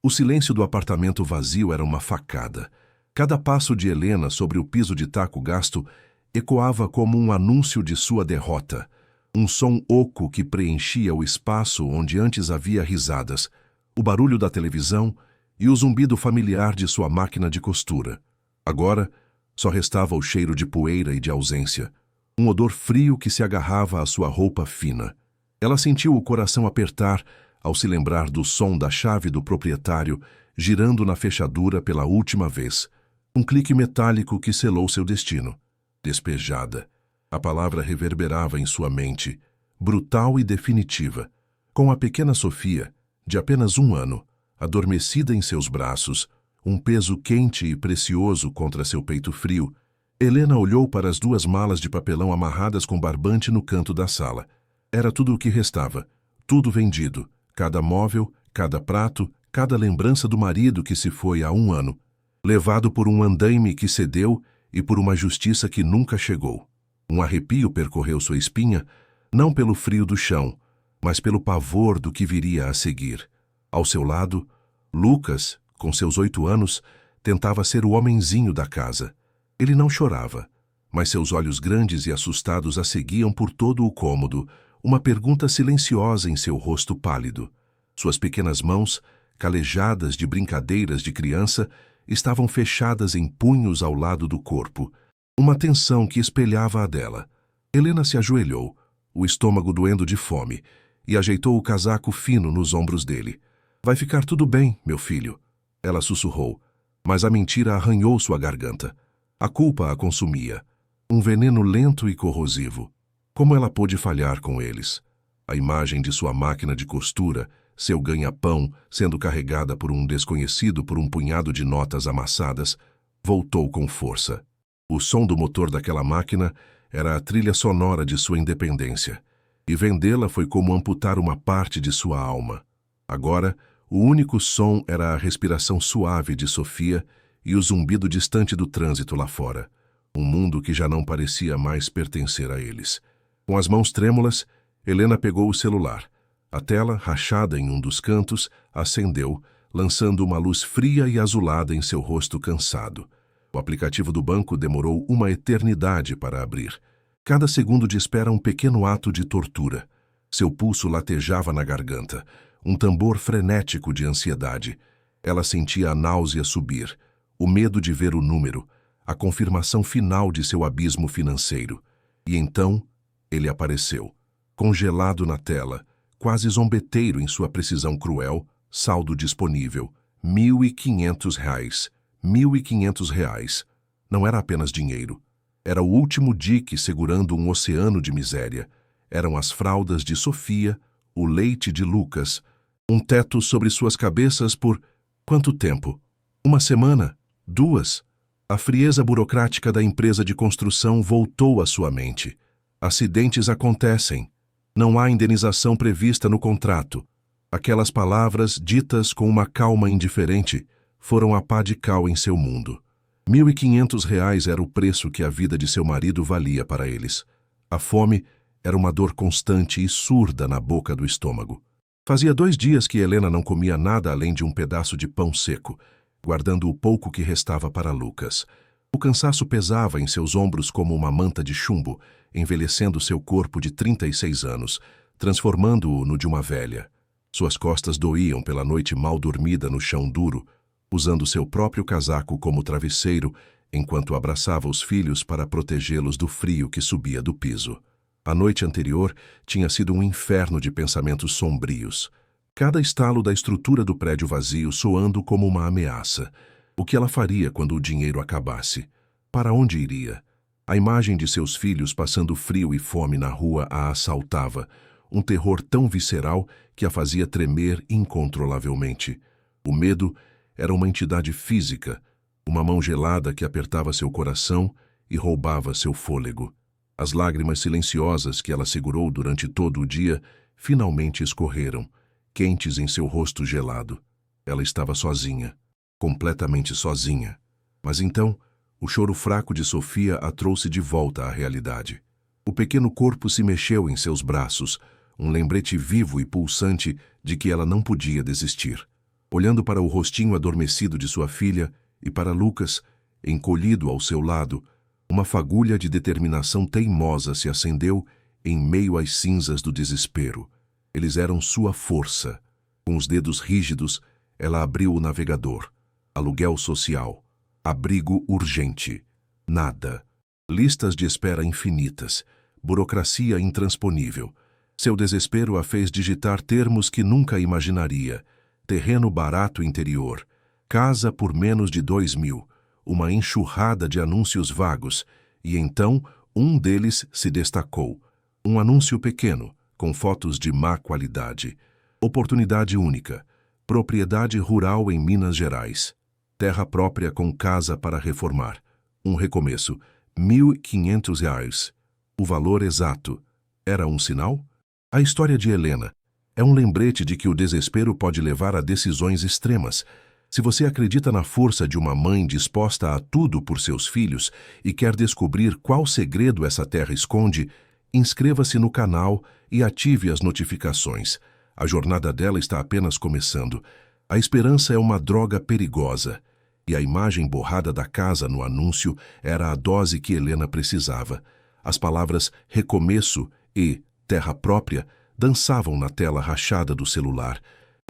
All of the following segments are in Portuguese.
O silêncio do apartamento vazio era uma facada. Cada passo de Helena sobre o piso de taco gasto ecoava como um anúncio de sua derrota. Um som oco que preenchia o espaço onde antes havia risadas, o barulho da televisão e o zumbido familiar de sua máquina de costura. Agora, só restava o cheiro de poeira e de ausência, um odor frio que se agarrava à sua roupa fina. Ela sentiu o coração apertar ao se lembrar do som da chave do proprietário girando na fechadura pela última vez. Um clique metálico que selou seu destino. Despejada. A palavra reverberava em sua mente, brutal e definitiva. Com a pequena Sofia, de apenas 1 ano, adormecida em seus braços, um peso quente e precioso contra seu peito frio, Helena olhou para as 2 malas de papelão amarradas com barbante no canto da sala. Era tudo o que restava, tudo vendido, cada móvel, cada prato, cada lembrança do marido que se foi há 1 ano, levado por um andaime que cedeu e por uma justiça que nunca chegou. Um arrepio percorreu sua espinha, não pelo frio do chão, mas pelo pavor do que viria a seguir. Ao seu lado, Lucas, com seus 8 anos, tentava ser o homenzinho da casa. Ele não chorava, mas seus olhos grandes e assustados a seguiam por todo o cômodo, uma pergunta silenciosa em seu rosto pálido. Suas pequenas mãos, calejadas de brincadeiras de criança, estavam fechadas em punhos ao lado do corpo, uma tensão que espelhava a dela. Helena se ajoelhou, o estômago doendo de fome, e ajeitou o casaco fino nos ombros dele. "Vai ficar tudo bem, meu filho", ela sussurrou, mas a mentira arranhou sua garganta. A culpa a consumia, um veneno lento e corrosivo. Como ela pôde falhar com eles? A imagem de sua máquina de costura, seu ganha-pão, sendo carregada por um desconhecido por um punhado de notas amassadas, voltou com força. O som do motor daquela máquina era a trilha sonora de sua independência, e vendê-la foi como amputar uma parte de sua alma. Agora, o único som era a respiração suave de Sofia e o zumbido distante do trânsito lá fora, um mundo que já não parecia mais pertencer a eles. Com as mãos trêmulas, Helena pegou o celular. A tela, rachada em um dos cantos, acendeu, lançando uma luz fria e azulada em seu rosto cansado. O aplicativo do banco demorou uma eternidade para abrir. Cada segundo de espera um pequeno ato de tortura. Seu pulso latejava na garganta, um tambor frenético de ansiedade. Ela sentia a náusea subir, o medo de ver o número, a confirmação final de seu abismo financeiro. E então, ele apareceu, congelado na tela, quase zombeteiro em sua precisão cruel, saldo disponível, R$ 1.500. R$ 1.500. Não era apenas dinheiro. Era o último dique segurando um oceano de miséria. Eram as fraldas de Sofia, o leite de Lucas, um teto sobre suas cabeças por quanto tempo? 1 semana? 2? A frieza burocrática da empresa de construção voltou à sua mente. Acidentes acontecem. Não há indenização prevista no contrato. Aquelas palavras, ditas com uma calma indiferente, foram a pá de cal em seu mundo. R$ 1.500 era o preço que a vida de seu marido valia para eles. A fome era uma dor constante e surda na boca do estômago. Fazia 2 dias que Helena não comia nada além de um pedaço de pão seco, guardando o pouco que restava para Lucas. O cansaço pesava em seus ombros como uma manta de chumbo, envelhecendo seu corpo de 36 anos, transformando-o no de uma velha. Suas costas doíam pela noite mal dormida no chão duro, usando seu próprio casaco como travesseiro, enquanto abraçava os filhos para protegê-los do frio que subia do piso. A noite anterior tinha sido um inferno de pensamentos sombrios. Cada estalo da estrutura do prédio vazio soando como uma ameaça. O que ela faria quando o dinheiro acabasse? Para onde iria? A imagem de seus filhos passando frio e fome na rua a assaltava, um terror tão visceral que a fazia tremer incontrolavelmente. O medo era uma entidade física, uma mão gelada que apertava seu coração e roubava seu fôlego. As lágrimas silenciosas que ela segurou durante todo o dia finalmente escorreram, quentes em seu rosto gelado. Ela estava sozinha, completamente sozinha. Mas então, o choro fraco de Sofia a trouxe de volta à realidade. O pequeno corpo se mexeu em seus braços, um lembrete vivo e pulsante de que ela não podia desistir. olhando para o rostinho adormecido de sua filha e para Lucas, encolhido ao seu lado, uma fagulha de determinação teimosa se acendeu em meio às cinzas do desespero. Eles eram sua força. Com os dedos rígidos, ela abriu o navegador. Aluguel social. Abrigo urgente. Nada. Listas de espera infinitas. Burocracia intransponível. Seu desespero a fez digitar termos que nunca imaginaria. Terreno barato interior. Casa por menos de 2.000. Uma enxurrada de anúncios vagos. E então, um deles se destacou. Um anúncio pequeno, com fotos de má qualidade. Oportunidade única. Propriedade rural em Minas Gerais. Terra própria com casa para reformar. Um recomeço. R$ 1.500. O valor exato. Era um sinal? A história de Helena é um lembrete de que o desespero pode levar a decisões extremas. Se você acredita na força de uma mãe disposta a tudo por seus filhos e quer descobrir qual segredo essa terra esconde, inscreva-se no canal e ative as notificações. A jornada dela está apenas começando. A esperança é uma droga perigosa. E a imagem borrada da casa no anúncio era a dose que Helena precisava. As palavras recomeço e terra própria dançavam na tela rachada do celular.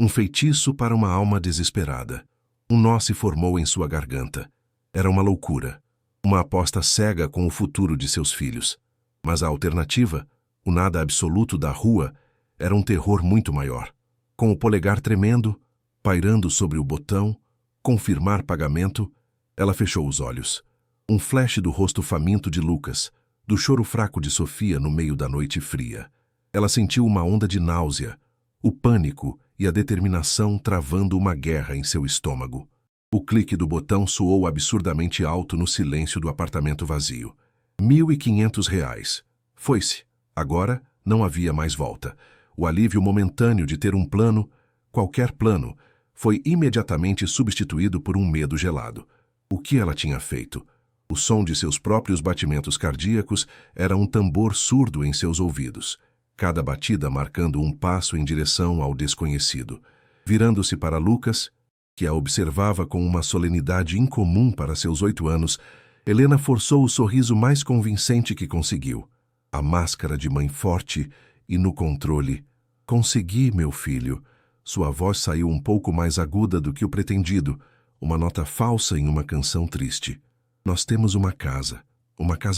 Um feitiço para uma alma desesperada. Um nó se formou em sua garganta. Era uma loucura. Uma aposta cega com o futuro de seus filhos. Mas a alternativa, o nada absoluto da rua, era um terror muito maior. Com o polegar tremendo, pairando sobre o botão, confirmar pagamento, ela fechou os olhos. Um flash do rosto faminto de Lucas, do choro fraco de Sofia no meio da noite fria. Ela sentiu uma onda de náusea, o pânico e a determinação travando uma guerra em seu estômago. O clique do botão soou absurdamente alto no silêncio do apartamento vazio. R$ 1.500. Foi-se. Agora não havia mais volta. O alívio momentâneo de ter um plano, qualquer plano, foi imediatamente substituído por um medo gelado. O que ela tinha feito? O som de seus próprios batimentos cardíacos era um tambor surdo em seus ouvidos, cada batida marcando um passo em direção ao desconhecido. Virando-se para Lucas, que a observava com uma solenidade incomum para seus 8 anos, Helena forçou o sorriso mais convincente que conseguiu. A máscara de mãe forte e no controle. Consegui, meu filho. Sua voz saiu um pouco mais aguda do que o pretendido, uma nota falsa em uma canção triste. Nós temos uma casa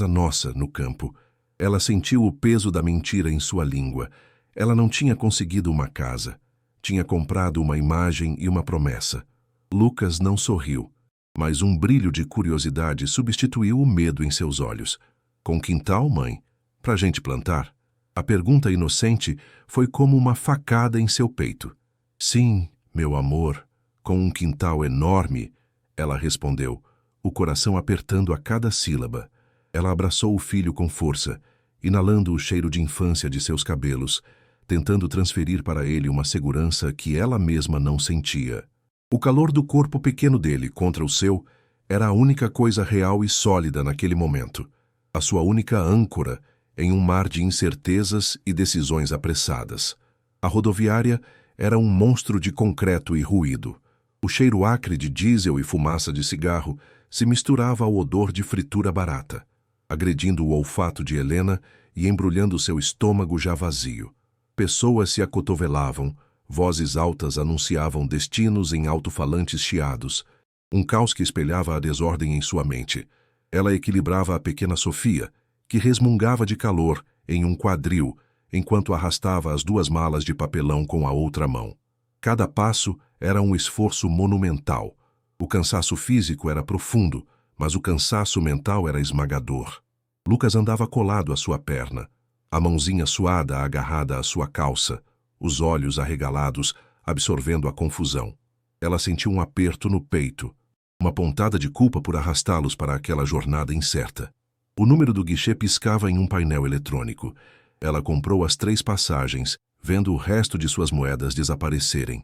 nossa, no campo. Ela sentiu o peso da mentira em sua língua. Ela não tinha conseguido uma casa. Tinha comprado uma imagem e uma promessa. Lucas não sorriu, mas um brilho de curiosidade substituiu o medo em seus olhos. Com quintal, mãe? Pra gente plantar? A pergunta inocente foi como uma facada em seu peito. Sim, meu amor, com um quintal enorme, ela respondeu, o coração apertando a cada sílaba. Ela abraçou o filho com força, inalando o cheiro de infância de seus cabelos, tentando transferir para ele uma segurança que ela mesma não sentia. O calor do corpo pequeno dele contra o seu era a única coisa real e sólida naquele momento, a sua única âncora em um mar de incertezas e decisões apressadas. A rodoviária era um monstro de concreto e ruído. O cheiro acre de diesel e fumaça de cigarro se misturava ao odor de fritura barata, agredindo o olfato de Helena e embrulhando seu estômago já vazio. Pessoas se acotovelavam, vozes altas anunciavam destinos em alto-falantes chiados, um caos que espelhava a desordem em sua mente. Ela equilibrava a pequena Sofia, que resmungava de calor em um quadril, enquanto arrastava as 2 malas de papelão com a outra mão. Cada passo era um esforço monumental. O cansaço físico era profundo, mas o cansaço mental era esmagador. Lucas andava colado à sua perna, a mãozinha suada agarrada à sua calça, os olhos arregalados, absorvendo a confusão. Ela sentiu um aperto no peito, uma pontada de culpa por arrastá-los para aquela jornada incerta. O número do guichê piscava em um painel eletrônico. Ela comprou as 3 passagens, vendo o resto de suas moedas desaparecerem.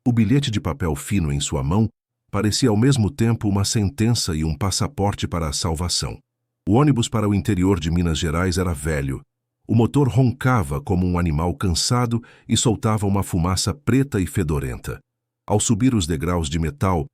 O bilhete de papel fino em sua mão parecia ao mesmo tempo uma sentença e um passaporte para a salvação. O ônibus para o interior de Minas Gerais era velho. O motor roncava como um animal cansado e soltava uma fumaça preta e fedorenta. Ao subir os degraus de metal,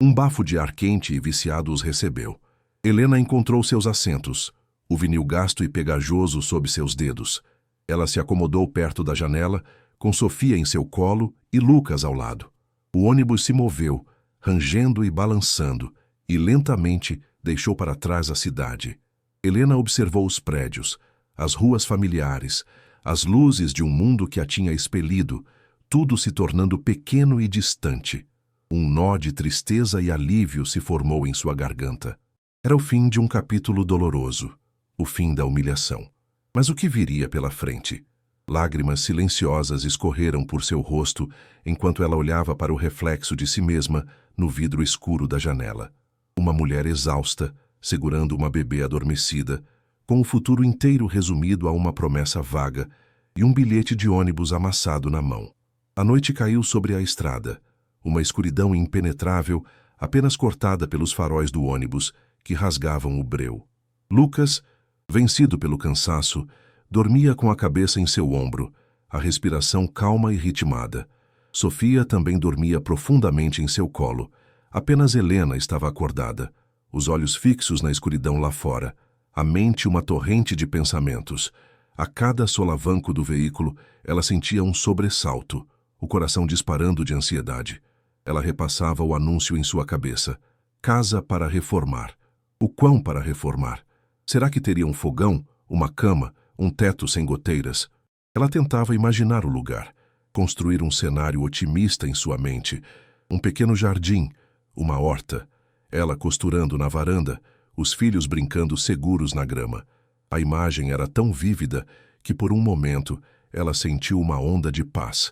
um bafo de ar quente e viciado os recebeu. Helena encontrou seus assentos, o vinil gasto e pegajoso sob seus dedos. Ela se acomodou perto da janela, com Sofia em seu colo e Lucas ao lado. O ônibus se moveu, rangendo e balançando, e lentamente deixou para trás a cidade. Helena observou os prédios, as ruas familiares, as luzes de um mundo que a tinha expelido, tudo se tornando pequeno e distante. Um nó de tristeza e alívio se formou em sua garganta. Era o fim de um capítulo doloroso, o fim da humilhação. Mas o que viria pela frente? Lágrimas silenciosas escorreram por seu rosto enquanto ela olhava para o reflexo de si mesma no vidro escuro da janela. Uma mulher exausta, segurando uma bebê adormecida, com o futuro inteiro resumido a uma promessa vaga e um bilhete de ônibus amassado na mão. A noite caiu sobre a estrada, uma escuridão impenetrável, apenas cortada pelos faróis do ônibus que rasgavam o breu. Lucas, vencido pelo cansaço, dormia com a cabeça em seu ombro, a respiração calma e ritmada. Sofia também dormia profundamente em seu colo. Apenas Helena estava acordada, os olhos fixos na escuridão lá fora, a mente uma torrente de pensamentos. A cada solavanco do veículo, ela sentia um sobressalto, o coração disparando de ansiedade. Ela repassava o anúncio em sua cabeça. Casa para reformar. O quão para reformar? Será que teria um fogão, uma cama, um teto sem goteiras? Ela tentava imaginar o lugar, construir um cenário otimista em sua mente. Um pequeno jardim, uma horta, ela costurando na varanda, os filhos brincando seguros na grama. A imagem era tão vívida que por um momento ela sentiu uma onda de paz,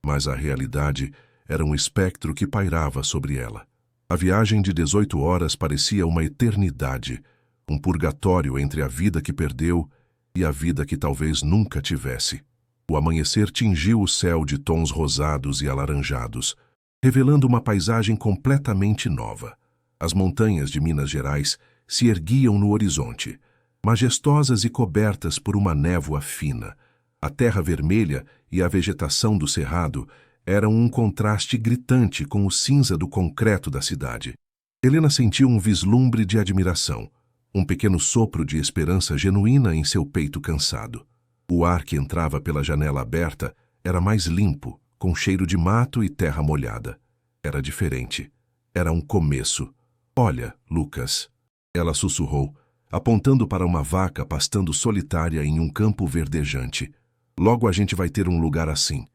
mas a realidade era um espectro que pairava sobre ela. A viagem de 18 horas parecia uma eternidade, um purgatório entre a vida que perdeu e a vida que talvez nunca tivesse. O amanhecer tingiu o céu de tons rosados e alaranjados, revelando uma paisagem completamente nova. As montanhas de Minas Gerais se erguiam no horizonte, majestosas e cobertas por uma névoa fina. A terra vermelha e a vegetação do cerrado eram um contraste gritante com o cinza do concreto da cidade. Helena sentiu um vislumbre de admiração, um pequeno sopro de esperança genuína em seu peito cansado. O ar que entrava pela janela aberta era mais limpo, com cheiro de mato e terra molhada. Era diferente. Era um começo. Olha, Lucas. Ela sussurrou, apontando para uma vaca pastando solitária em um campo verdejante. Logo a gente vai ter um lugar assim.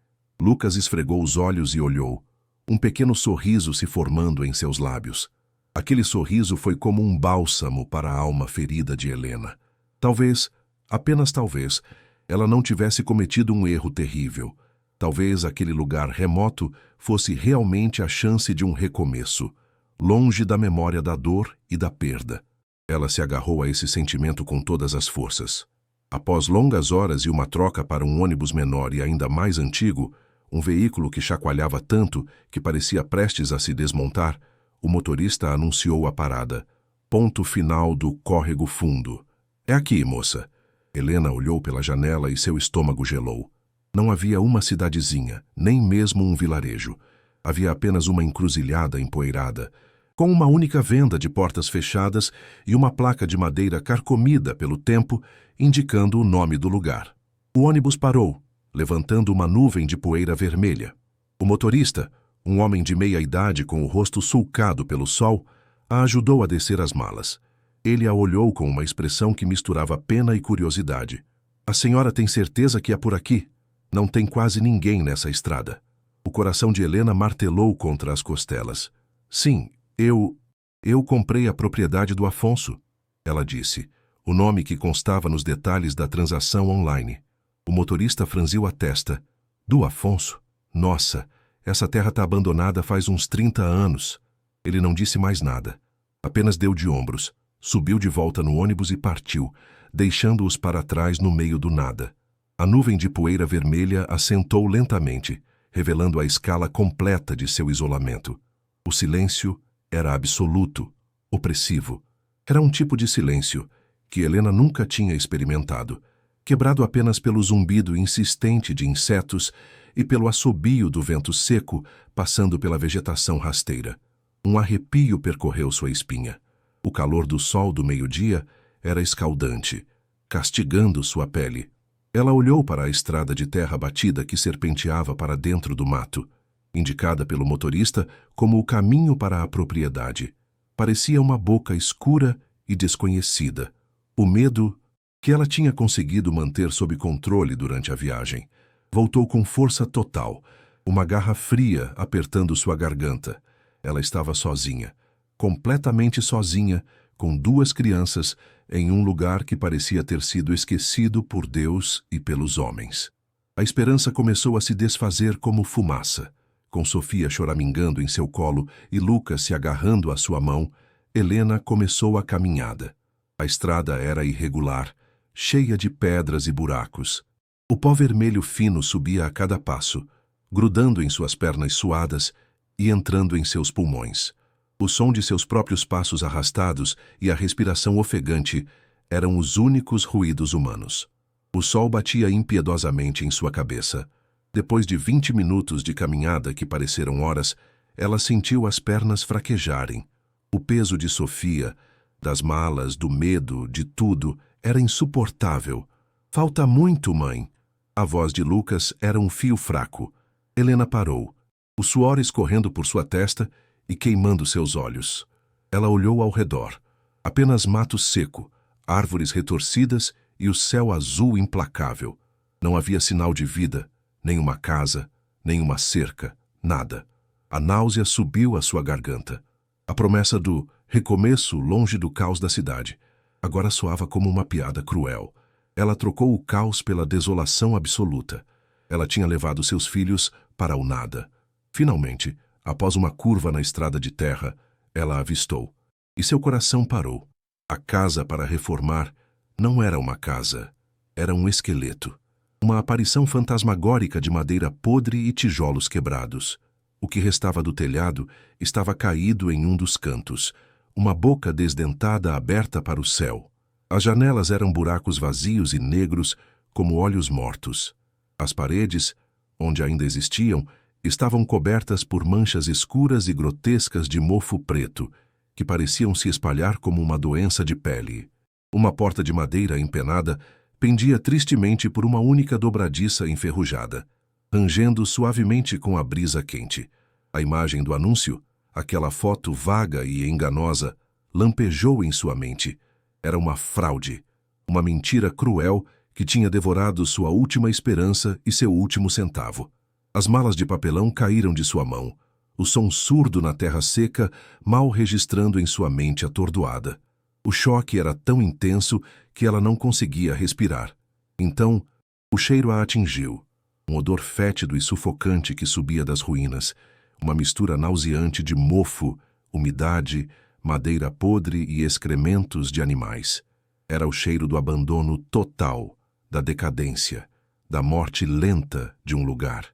Lucas esfregou os olhos e olhou, um pequeno sorriso se formando em seus lábios. Aquele sorriso foi como um bálsamo para a alma ferida de Helena. Talvez, apenas talvez, ela não tivesse cometido um erro terrível. Talvez aquele lugar remoto fosse realmente a chance de um recomeço, longe da memória da dor e da perda. Ela se agarrou a esse sentimento com todas as forças. Após longas horas e uma troca para um ônibus menor e ainda mais antigo, um veículo que chacoalhava tanto que parecia prestes a se desmontar, o motorista anunciou a parada. Ponto final do Córrego Fundo. É aqui, moça. Helena olhou pela janela e seu estômago gelou. Não havia uma cidadezinha, nem mesmo um vilarejo. Havia apenas uma encruzilhada empoeirada, com uma única venda de portas fechadas e uma placa de madeira carcomida pelo tempo, indicando o nome do lugar. O ônibus parou, levantando uma nuvem de poeira vermelha. O motorista, um homem de meia idade com o rosto sulcado pelo sol, a ajudou a descer as malas. Ele a olhou com uma expressão que misturava pena e curiosidade. A senhora tem certeza que é por aqui? Não tem quase ninguém nessa estrada. O coração de Helena martelou contra as costelas. Sim, eu comprei a propriedade do Afonso, ela disse, o nome que constava nos detalhes da transação online. O motorista franziu a testa. Do Afonso? Nossa, essa terra está abandonada faz uns 30 anos. Ele não disse mais nada. Apenas deu de ombros, subiu de volta no ônibus e partiu, deixando-os para trás no meio do nada. A nuvem de poeira vermelha assentou lentamente, revelando a escala completa de seu isolamento. O silêncio era absoluto, opressivo. Era um tipo de silêncio que Helena nunca tinha experimentado. quebrado apenas pelo zumbido insistente de insetos e pelo assobio do vento seco passando pela vegetação rasteira. Um arrepio percorreu sua espinha. O calor do sol do meio-dia era escaldante, castigando sua pele. Ela olhou para a estrada de terra batida que serpenteava para dentro do mato, indicada pelo motorista como o caminho para a propriedade. Parecia uma boca escura e desconhecida. O medo, que ela tinha conseguido manter sob controle durante a viagem, voltou com força total, uma garra fria apertando sua garganta. Ela estava sozinha, completamente sozinha, com 2 crianças, em um lugar que parecia ter sido esquecido por Deus e pelos homens. A esperança começou a se desfazer como fumaça. Com Sofia choramingando em seu colo e Lucas se agarrando à sua mão, Helena começou a caminhada. A estrada era irregular, cheia de pedras e buracos. O pó vermelho fino subia a cada passo, grudando em suas pernas suadas e entrando em seus pulmões. O som de seus próprios passos arrastados e a respiração ofegante eram os únicos ruídos humanos. O sol batia impiedosamente em sua cabeça. Depois de 20 minutos de caminhada que pareceram horas, ela sentiu as pernas fraquejarem. O peso de Sofia, das malas, do medo, de tudo, era insuportável. "Falta muito, mãe." A voz de Lucas era um fio fraco. Helena parou, o suor escorrendo por sua testa e queimando seus olhos. Ela olhou ao redor. Apenas mato seco, árvores retorcidas e o céu azul implacável. Não havia sinal de vida, nem uma casa, nem uma cerca, nada. A náusea subiu à sua garganta. A promessa do recomeço longe do caos da cidade agora soava como uma piada cruel. Ela trocou o caos pela desolação absoluta. Ela tinha levado seus filhos para o nada. Finalmente, após uma curva na estrada de terra, ela avistou. E seu coração parou. A casa para reformar não era uma casa. Era um esqueleto. Uma aparição fantasmagórica de madeira podre e tijolos quebrados. O que restava do telhado estava caído em um dos cantos, uma boca desdentada aberta para o céu. As janelas eram buracos vazios e negros como olhos mortos. As paredes, onde ainda existiam, estavam cobertas por manchas escuras e grotescas de mofo preto, que pareciam se espalhar como uma doença de pele. Uma porta de madeira empenada pendia tristemente por uma única dobradiça enferrujada, rangendo suavemente com a brisa quente. A imagem do anúncio, aquela foto vaga e enganosa, lampejou em sua mente. Era uma fraude, uma mentira cruel que tinha devorado sua última esperança e seu último centavo. As malas de papelão caíram de sua mão, o som surdo na terra seca mal registrando em sua mente atordoada. O choque era tão intenso que ela não conseguia respirar. Então, o cheiro a atingiu. Um odor fétido e sufocante que subia das ruínas, uma mistura nauseante de mofo, umidade, madeira podre e excrementos de animais. Era o cheiro do abandono total, da decadência, da morte lenta de um lugar.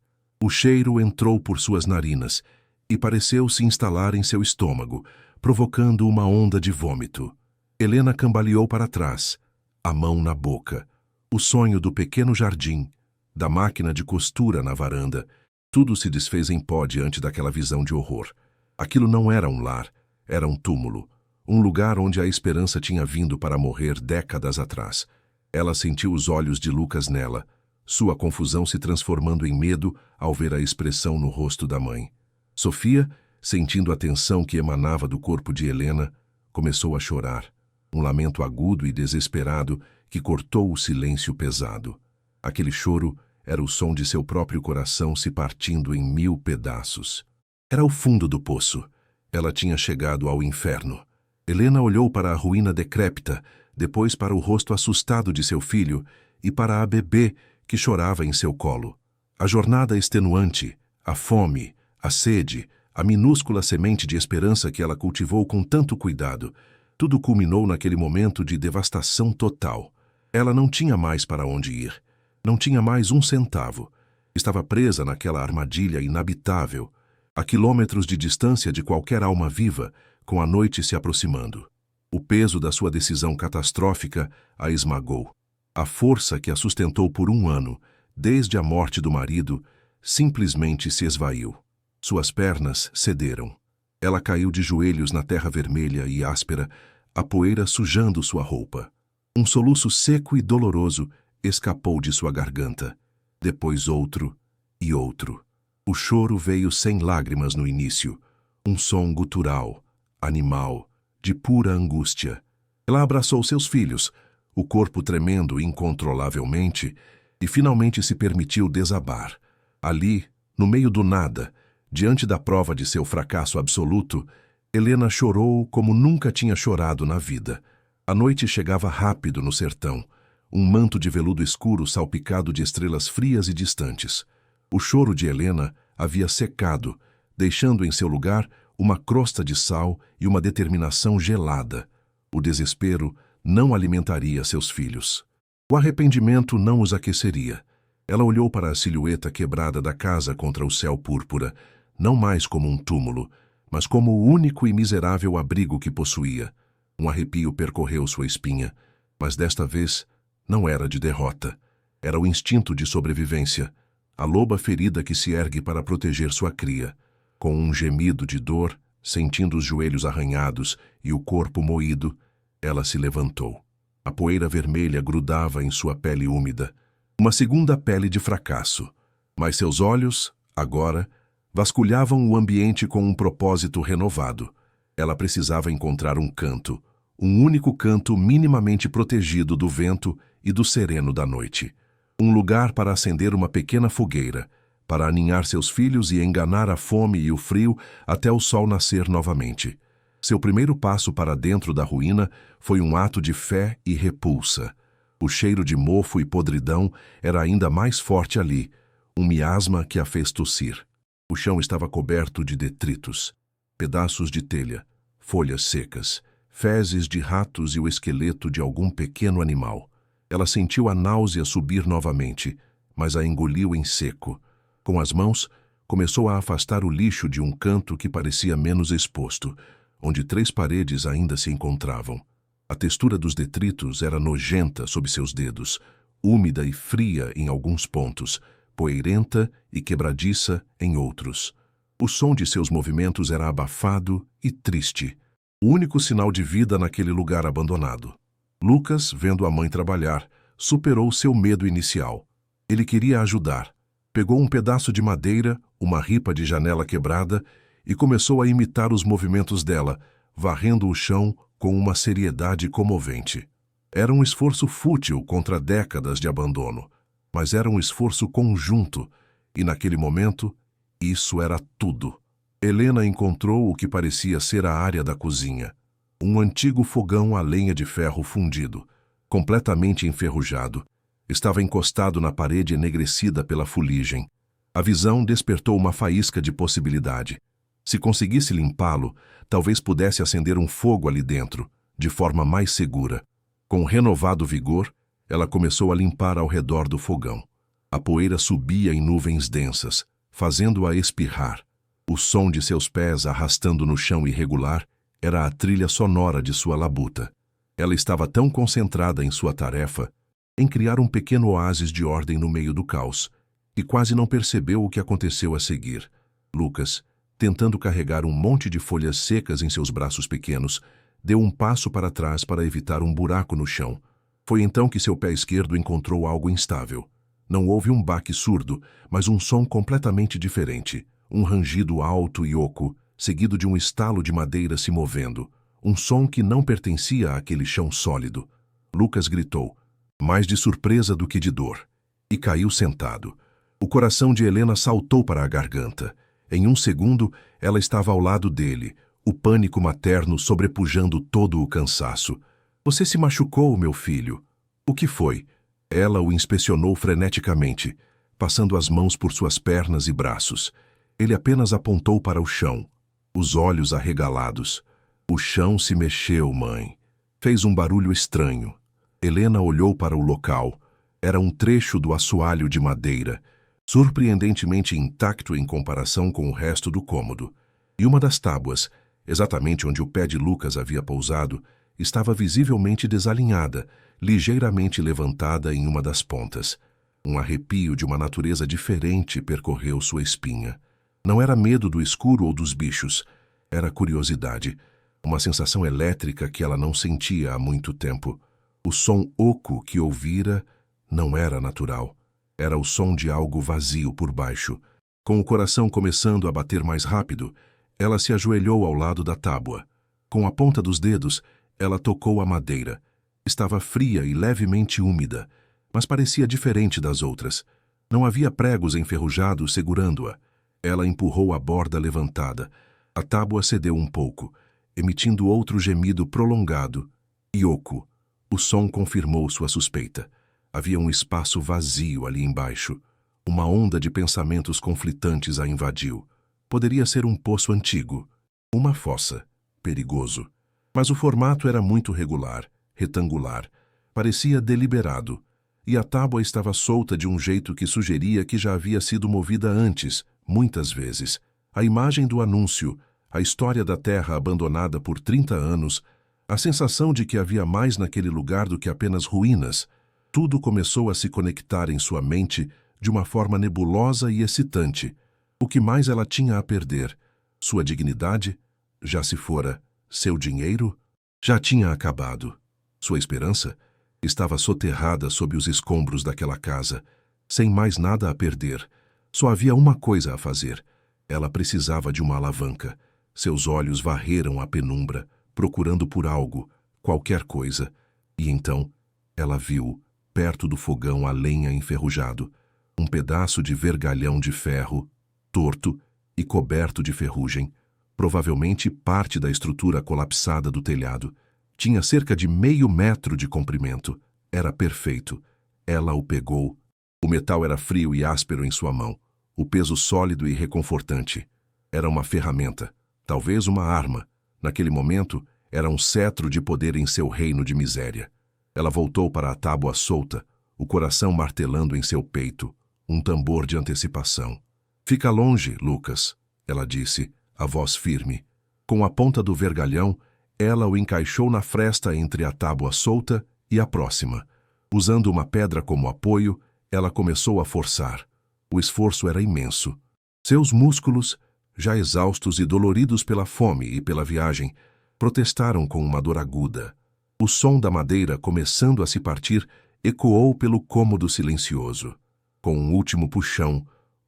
O cheiro entrou por suas narinas e pareceu se instalar em seu estômago, provocando uma onda de vômito. Helena cambaleou para trás, a mão na boca. O sonho do pequeno jardim, da máquina de costura na varanda, tudo se desfez em pó diante daquela visão de horror. Aquilo não era um lar, era um túmulo, um lugar onde a esperança tinha vindo para morrer décadas atrás. Ela sentiu os olhos de Lucas nela, sua confusão se transformando em medo ao ver a expressão no rosto da mãe. Sofia, sentindo a tensão que emanava do corpo de Helena, começou a chorar, um lamento agudo e desesperado que cortou o silêncio pesado. Aquele choro era o som de seu próprio coração se partindo em 1000 pedaços. Era o fundo do poço. Ela tinha chegado ao inferno. Helena olhou para a ruína decrépita, depois para o rosto assustado de seu filho e para a bebê que chorava em seu colo. A jornada extenuante, a fome, a sede, a minúscula semente de esperança que ela cultivou com tanto cuidado, tudo culminou naquele momento de devastação total. Ela não tinha mais para onde ir. Não tinha mais um centavo. Estava presa naquela armadilha inabitável, a quilômetros de distância de qualquer alma viva, com a noite se aproximando. O peso da sua decisão catastrófica a esmagou. A força que a sustentou por 1 ano, desde a morte do marido, simplesmente se esvaiu. Suas pernas cederam. Ela caiu de joelhos na terra vermelha e áspera, a poeira sujando sua roupa. Um soluço seco e doloroso escapou de sua garganta. Depois outro e outro. O choro veio sem lágrimas no início, um som gutural, animal, de pura angústia. Ela abraçou seus filhos, o corpo tremendo incontrolavelmente, e finalmente se permitiu desabar. Ali, no meio do nada, diante da prova de seu fracasso absoluto, Helena chorou como nunca tinha chorado na vida. A noite chegava rápido no sertão, um manto de veludo escuro salpicado de estrelas frias e distantes. O choro de Helena havia secado, deixando em seu lugar uma crosta de sal e uma determinação gelada. O desespero não alimentaria seus filhos. O arrependimento não os aqueceria. Ela olhou para a silhueta quebrada da casa contra o céu púrpura, não mais como um túmulo, mas como o único e miserável abrigo que possuía. Um arrepio percorreu sua espinha, mas desta vez não era de derrota. Era o instinto de sobrevivência, a loba ferida que se ergue para proteger sua cria. Com um gemido de dor, sentindo os joelhos arranhados e o corpo moído, ela se levantou. A poeira vermelha grudava em sua pele úmida, uma segunda pele de fracasso. Mas seus olhos, agora, vasculhavam o ambiente com um propósito renovado. Ela precisava encontrar um canto, um único canto minimamente protegido do vento e do sereno da noite. Um lugar para acender uma pequena fogueira, para aninhar seus filhos e enganar a fome e o frio até o sol nascer novamente. Seu primeiro passo para dentro da ruína foi um ato de fé e repulsa. O cheiro de mofo e podridão era ainda mais forte ali, um miasma que a fez tossir. O chão estava coberto de detritos, pedaços de telha, folhas secas, fezes de ratos e o esqueleto de algum pequeno animal. Ela sentiu a náusea subir novamente, mas a engoliu em seco. Com as mãos, começou a afastar o lixo de um canto que parecia menos exposto, onde 3 paredes ainda se encontravam. A textura dos detritos era nojenta sob seus dedos, úmida e fria em alguns pontos, poeirenta e quebradiça em outros. O som de seus movimentos era abafado e triste, o único sinal de vida naquele lugar abandonado. Lucas, vendo a mãe trabalhar, superou seu medo inicial. Ele queria ajudar. Pegou um pedaço de madeira, uma ripa de janela quebrada, e começou a imitar os movimentos dela, varrendo o chão com uma seriedade comovente. Era um esforço fútil contra décadas de abandono, mas era um esforço conjunto, e naquele momento, isso era tudo. Helena encontrou o que parecia ser a área da cozinha. Um antigo fogão a lenha de ferro fundido, completamente enferrujado. Estava encostado na parede enegrecida pela fuligem. A visão despertou uma faísca de possibilidade. Se conseguisse limpá-lo, talvez pudesse acender um fogo ali dentro, de forma mais segura. Com renovado vigor, ela começou a limpar ao redor do fogão. A poeira subia em nuvens densas, fazendo-a espirrar. O som de seus pés arrastando no chão irregular era a trilha sonora de sua labuta. Ela estava tão concentrada em sua tarefa, em criar um pequeno oásis de ordem no meio do caos, que quase não percebeu o que aconteceu a seguir. Lucas, tentando carregar um monte de folhas secas em seus braços pequenos, deu um passo para trás para evitar um buraco no chão. Foi então que seu pé esquerdo encontrou algo instável. Não houve um baque surdo, mas um som completamente diferente. Um rangido alto e oco, seguido de um estalo de madeira se movendo. Um som que não pertencia àquele chão sólido. Lucas gritou, mais de surpresa do que de dor, e caiu sentado. O coração de Helena saltou para a garganta. Em um segundo, ela estava ao lado dele, o pânico materno sobrepujando todo o cansaço. Você se machucou, meu filho. O que foi? Ela o inspecionou freneticamente, passando as mãos por suas pernas e braços. Ele apenas apontou para o chão, os olhos arregalados. O chão se mexeu, mãe. Fez um barulho estranho. Helena olhou para o local. Era um trecho do assoalho de madeira, surpreendentemente intacto em comparação com o resto do cômodo. E uma das tábuas, exatamente onde o pé de Lucas havia pousado, estava visivelmente desalinhada, ligeiramente levantada em uma das pontas. Um arrepio de uma natureza diferente percorreu sua espinha. Não era medo do escuro ou dos bichos, era curiosidade, uma sensação elétrica que ela não sentia há muito tempo. O som oco que ouvira não era natural. Era o som de algo vazio por baixo. Com o coração começando a bater mais rápido, ela se ajoelhou ao lado da tábua. Com a ponta dos dedos, ela tocou a madeira. Estava fria e levemente úmida, mas parecia diferente das outras. Não havia pregos enferrujados segurando-a. Ela empurrou a borda levantada. A tábua cedeu um pouco, emitindo outro gemido prolongado e oco. O som confirmou sua suspeita. Havia um espaço vazio ali embaixo. Uma onda de pensamentos conflitantes a invadiu. Poderia ser um poço antigo, uma fossa, perigoso. Mas o formato era muito regular, retangular. Parecia deliberado. E a tábua estava solta de um jeito que sugeria que já havia sido movida antes, muitas vezes. A imagem do anúncio, a história da terra abandonada por 30 anos, a sensação de que havia mais naquele lugar do que apenas ruínas, tudo começou a se conectar em sua mente de uma forma nebulosa e excitante. O que mais ela tinha a perder? Sua dignidade? Já se fora. Seu dinheiro? Já tinha acabado. Sua esperança? Estava soterrada sob os escombros daquela casa, sem mais nada a perder. Só havia uma coisa a fazer. Ela precisava de uma alavanca. Seus olhos varreram a penumbra, procurando por algo, qualquer coisa. E então, ela viu, perto do fogão a lenha enferrujado, um pedaço de vergalhão de ferro, torto e coberto de ferrugem, provavelmente parte da estrutura colapsada do telhado. Tinha cerca de meio metro de comprimento. Era perfeito. Ela o pegou. O metal era frio e áspero em sua mão. O peso sólido e reconfortante. Era uma ferramenta, talvez uma arma. Naquele momento, era um cetro de poder em seu reino de miséria. Ela voltou para a tábua solta, o coração martelando em seu peito, um tambor de antecipação. Fica longe, Lucas, ela disse, a voz firme. Com a ponta do vergalhão, ela o encaixou na fresta entre a tábua solta e a próxima. Usando uma pedra como apoio, ela começou a forçar. O esforço era imenso. Seus músculos, já exaustos e doloridos pela fome e pela viagem, protestaram com uma dor aguda. O som da madeira começando a se partir ecoou pelo cômodo silencioso. Com um último puxão,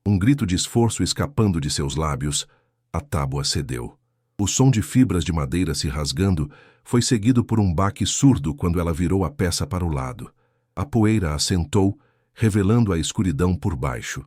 um grito de esforço escapando de seus lábios, a tábua cedeu. O som de fibras de madeira se rasgando foi seguido por um baque surdo quando ela virou a peça para o lado. A poeira assentou, revelando a escuridão por baixo.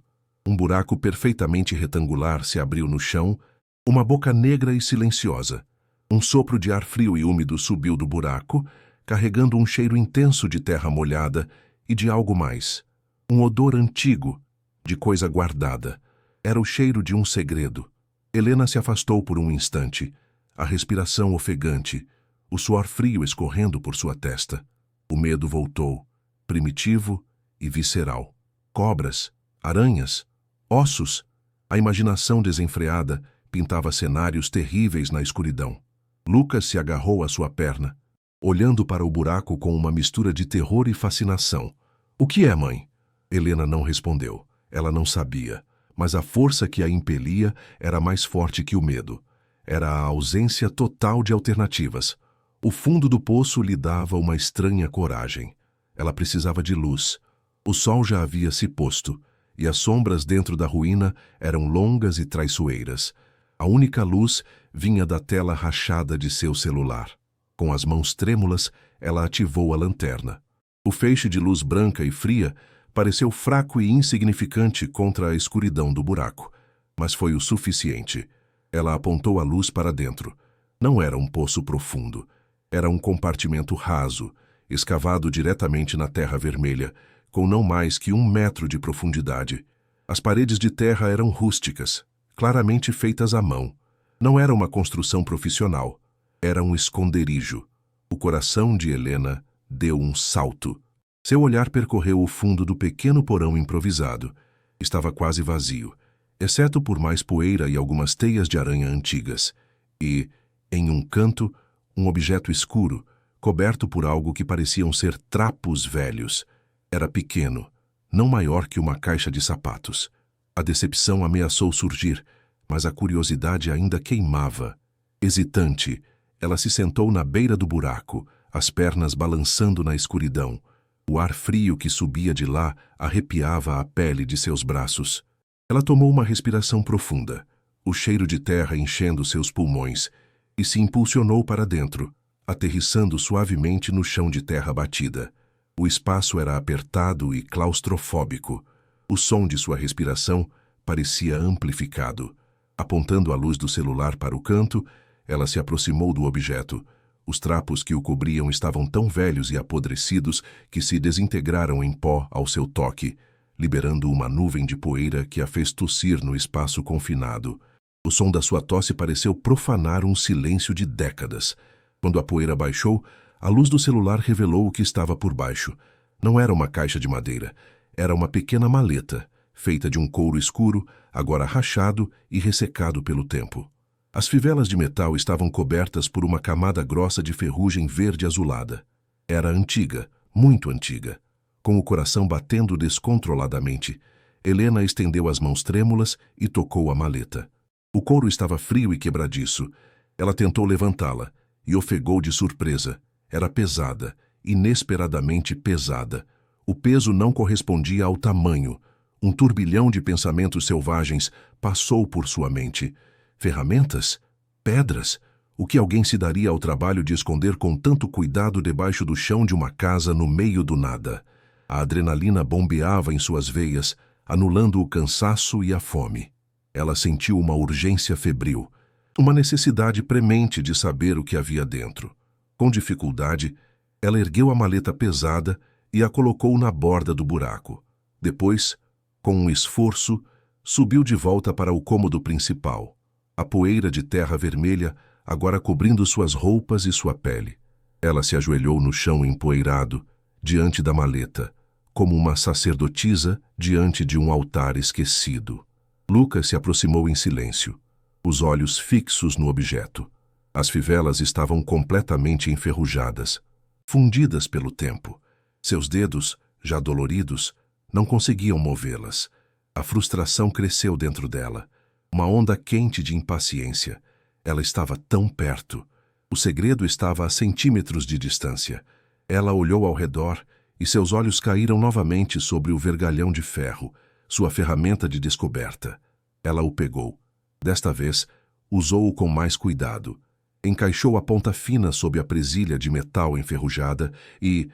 Um buraco perfeitamente retangular se abriu no chão, uma boca negra e silenciosa. Um sopro de ar frio e úmido subiu do buraco, carregando um cheiro intenso de terra molhada e de algo mais. Um odor antigo, de coisa guardada. Era o cheiro de um segredo. Helena se afastou por um instante, a respiração ofegante, o suor frio escorrendo por sua testa. O medo voltou, primitivo e visceral. Cobras, aranhas, ossos. A imaginação desenfreada pintava cenários terríveis na escuridão. Lucas se agarrou à sua perna, olhando para o buraco com uma mistura de terror e fascinação. — O que é, mãe? Helena não respondeu. Ela não sabia, mas a força que a impelia era mais forte que o medo. Era a ausência total de alternativas. O fundo do poço lhe dava uma estranha coragem. Ela precisava de luz. O sol já havia se posto, e as sombras dentro da ruína eram longas e traiçoeiras. A única luz vinha da tela rachada de seu celular. Com as mãos trêmulas, ela ativou a lanterna. O feixe de luz branca e fria pareceu fraco e insignificante contra a escuridão do buraco, mas foi o suficiente. Ela apontou a luz para dentro. Não era um poço profundo. Era um compartimento raso, escavado diretamente na terra vermelha, com não mais que 1 metro de profundidade. As paredes de terra eram rústicas, claramente feitas à mão. Não era uma construção profissional. Era um esconderijo. O coração de Helena deu um salto. Seu olhar percorreu o fundo do pequeno porão improvisado. Estava quase vazio, exceto por mais poeira e algumas teias de aranha antigas. E, em um canto, um objeto escuro, coberto por algo que pareciam ser trapos velhos. Era pequeno, não maior que uma caixa de sapatos. A decepção ameaçou surgir, mas a curiosidade ainda queimava. Hesitante, ela se sentou na beira do buraco, as pernas balançando na escuridão. O ar frio que subia de lá arrepiava a pele de seus braços. Ela tomou uma respiração profunda, o cheiro de terra enchendo seus pulmões, e se impulsionou para dentro, aterrissando suavemente no chão de terra batida. O espaço era apertado e claustrofóbico. O som de sua respiração parecia amplificado. Apontando a luz do celular para o canto, ela se aproximou do objeto. Os trapos que o cobriam estavam tão velhos e apodrecidos que se desintegraram em pó ao seu toque, liberando uma nuvem de poeira que a fez tossir no espaço confinado. O som da sua tosse pareceu profanar um silêncio de décadas. Quando a poeira baixou, a luz do celular revelou o que estava por baixo. Não era uma caixa de madeira, era uma pequena maleta, feita de um couro escuro, agora rachado e ressecado pelo tempo. As fivelas de metal estavam cobertas por uma camada grossa de ferrugem verde azulada. Era antiga, muito antiga. Com o coração batendo descontroladamente, Helena estendeu as mãos trêmulas e tocou a maleta. O couro estava frio e quebradiço. Ela tentou levantá-la e ofegou de surpresa. Era pesada, inesperadamente pesada. O peso não correspondia ao tamanho. Um turbilhão de pensamentos selvagens passou por sua mente. Ferramentas? Pedras? O que alguém se daria ao trabalho de esconder com tanto cuidado debaixo do chão de uma casa no meio do nada? A adrenalina bombeava em suas veias, anulando o cansaço e a fome. Ela sentiu uma urgência febril, uma necessidade premente de saber o que havia dentro. Com dificuldade, ela ergueu a maleta pesada e a colocou na borda do buraco. Depois, com um esforço, subiu de volta para o cômodo principal. A poeira de terra vermelha agora cobrindo suas roupas e sua pele. Ela se ajoelhou no chão empoeirado, diante da maleta, como uma sacerdotisa diante de um altar esquecido. Lucas se aproximou em silêncio, os olhos fixos no objeto. As fivelas estavam completamente enferrujadas, fundidas pelo tempo. Seus dedos, já doloridos, não conseguiam movê-las. A frustração cresceu dentro dela, uma onda quente de impaciência. Ela estava tão perto. O segredo estava a centímetros de distância. Ela olhou ao redor e seus olhos caíram novamente sobre o vergalhão de ferro, sua ferramenta de descoberta. Ela o pegou. Desta vez, usou-o com mais cuidado. Encaixou a ponta fina sob a presilha de metal enferrujada e,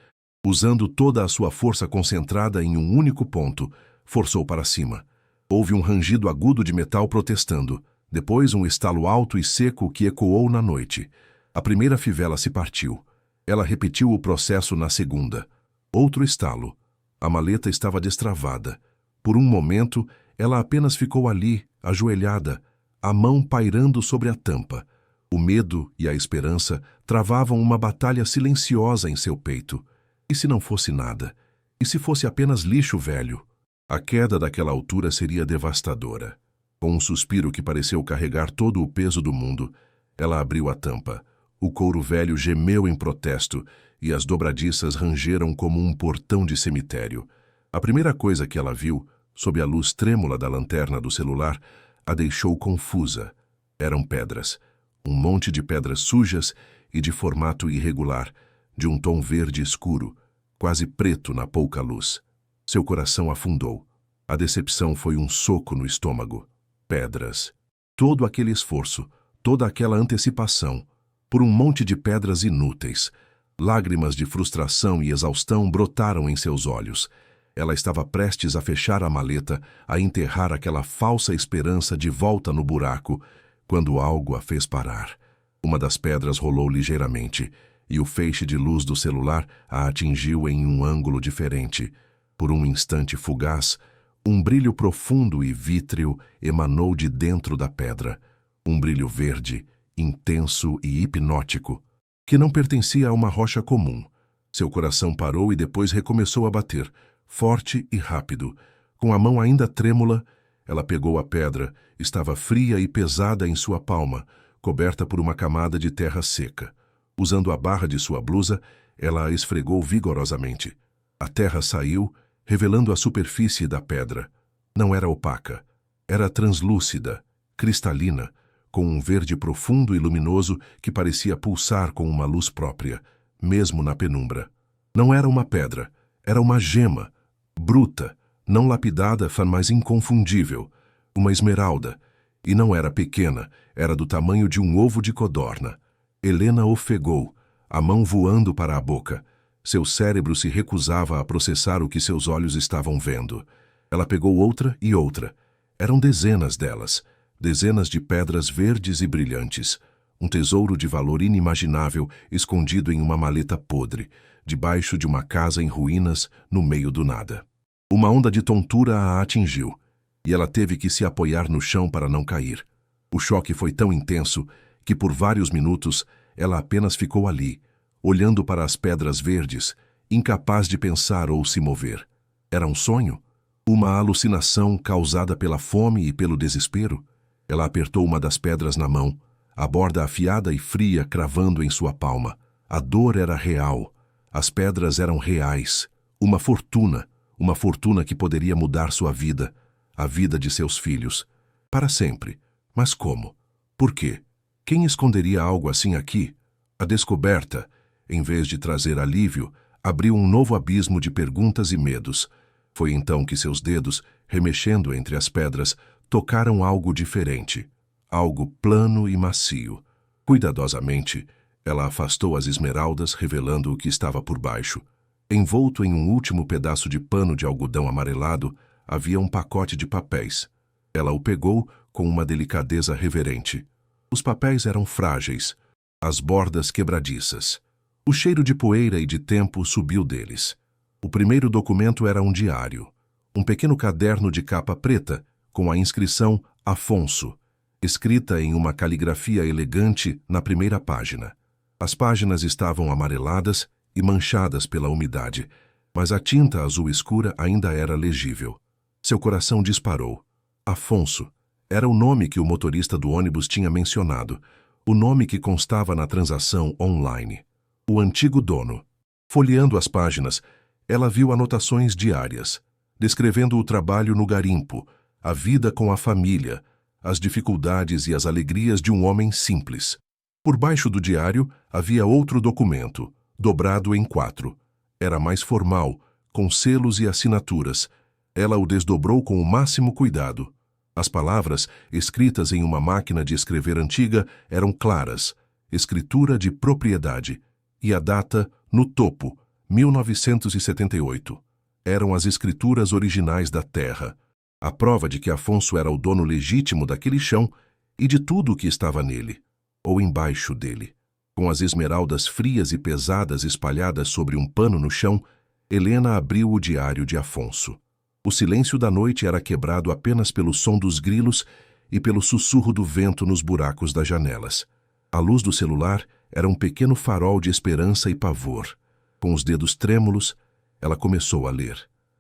usando toda a sua força concentrada em um único ponto, forçou para cima. Houve um rangido agudo de metal protestando, depois um estalo alto e seco que ecoou na noite. A primeira fivela se partiu. Ela repetiu o processo na segunda. Outro estalo. A maleta estava destravada. Por um momento, ela apenas ficou ali, ajoelhada, a mão pairando sobre a tampa. O medo e a esperança travavam uma batalha silenciosa em seu peito. E se não fosse nada? E se fosse apenas lixo velho? A queda daquela altura seria devastadora. Com um suspiro que pareceu carregar todo o peso do mundo, ela abriu a tampa. O couro velho gemeu em protesto e as dobradiças rangeram como um portão de cemitério. A primeira coisa que ela viu, sob a luz trêmula da lanterna do celular, a deixou confusa. Eram pedras. Um monte de pedras sujas e de formato irregular, de um tom verde escuro, quase preto na pouca luz. Seu coração afundou. A decepção foi um soco no estômago. Pedras. Todo aquele esforço, toda aquela antecipação, por um monte de pedras inúteis. Lágrimas de frustração e exaustão brotaram em seus olhos. Ela estava prestes a fechar a maleta, a enterrar aquela falsa esperança de volta no buraco, quando algo a fez parar. Uma das pedras rolou ligeiramente, e o feixe de luz do celular a atingiu em um ângulo diferente. Por um instante fugaz, um brilho profundo e vítreo emanou de dentro da pedra. Um brilho verde, intenso e hipnótico, que não pertencia a uma rocha comum. Seu coração parou e depois recomeçou a bater, forte e rápido. Com a mão ainda trêmula, ela pegou a pedra. Estava fria e pesada em sua palma, coberta por uma camada de terra seca. Usando a barra de sua blusa, ela a esfregou vigorosamente. A terra saiu, revelando a superfície da pedra. Não era opaca. Era translúcida, cristalina, com um verde profundo e luminoso que parecia pulsar com uma luz própria, mesmo na penumbra. Não era uma pedra, era uma gema, bruta, não lapidada, mas inconfundível, uma esmeralda. E não era pequena, era do tamanho de um ovo de codorna. Helena ofegou, a mão voando para a boca. Seu cérebro se recusava a processar o que seus olhos estavam vendo. Ela pegou outra e outra. Eram dezenas delas, dezenas de pedras verdes e brilhantes. Um tesouro de valor inimaginável escondido em uma maleta podre, debaixo de uma casa em ruínas, no meio do nada. Uma onda de tontura a atingiu, e ela teve que se apoiar no chão para não cair. O choque foi tão intenso que por vários minutos ela apenas ficou ali, olhando para as pedras verdes, incapaz de pensar ou se mover. Era um sonho? Uma alucinação causada pela fome e pelo desespero? Ela apertou uma das pedras na mão, a borda afiada e fria cravando em sua palma. A dor era real. As pedras eram reais. Uma fortuna que poderia mudar sua vida, a vida de seus filhos. Para sempre. Mas como? Por quê? Quem esconderia algo assim aqui? A descoberta, em vez de trazer alívio, abriu um novo abismo de perguntas e medos. Foi então que seus dedos, remexendo entre as pedras, tocaram algo diferente. Algo plano e macio. Cuidadosamente, ela afastou as esmeraldas, revelando o que estava por baixo. Envolto em um último pedaço de pano de algodão amarelado, havia um pacote de papéis. Ela o pegou com uma delicadeza reverente. Os papéis eram frágeis, as bordas quebradiças. O cheiro de poeira e de tempo subiu deles. O primeiro documento era um diário, um pequeno caderno de capa preta, com a inscrição Afonso, escrita em uma caligrafia elegante na primeira página. As páginas estavam amareladas e manchadas pela umidade, mas a tinta azul escura ainda era legível. Seu coração disparou. Afonso era o nome que o motorista do ônibus tinha mencionado, o nome que constava na transação online. O antigo dono. Folheando as páginas, ela viu anotações diárias, descrevendo o trabalho no garimpo, a vida com a família, as dificuldades e as alegrias de um homem simples. Por baixo do diário havia outro documento, dobrado em 4. Era mais formal, com selos e assinaturas. Ela o desdobrou com o máximo cuidado. As palavras, escritas em uma máquina de escrever antiga, eram claras, escritura de propriedade, e a data, no topo, 1978. Eram as escrituras originais da terra, a prova de que Afonso era o dono legítimo daquele chão e de tudo o que estava nele, ou embaixo dele. Com as esmeraldas frias e pesadas espalhadas sobre um pano no chão, Helena abriu o diário de Afonso. O silêncio da noite era quebrado apenas pelo som dos grilos e pelo sussurro do vento nos buracos das janelas. A luz do celular era um pequeno farol de esperança e pavor. Com os dedos trêmulos, ela começou a ler.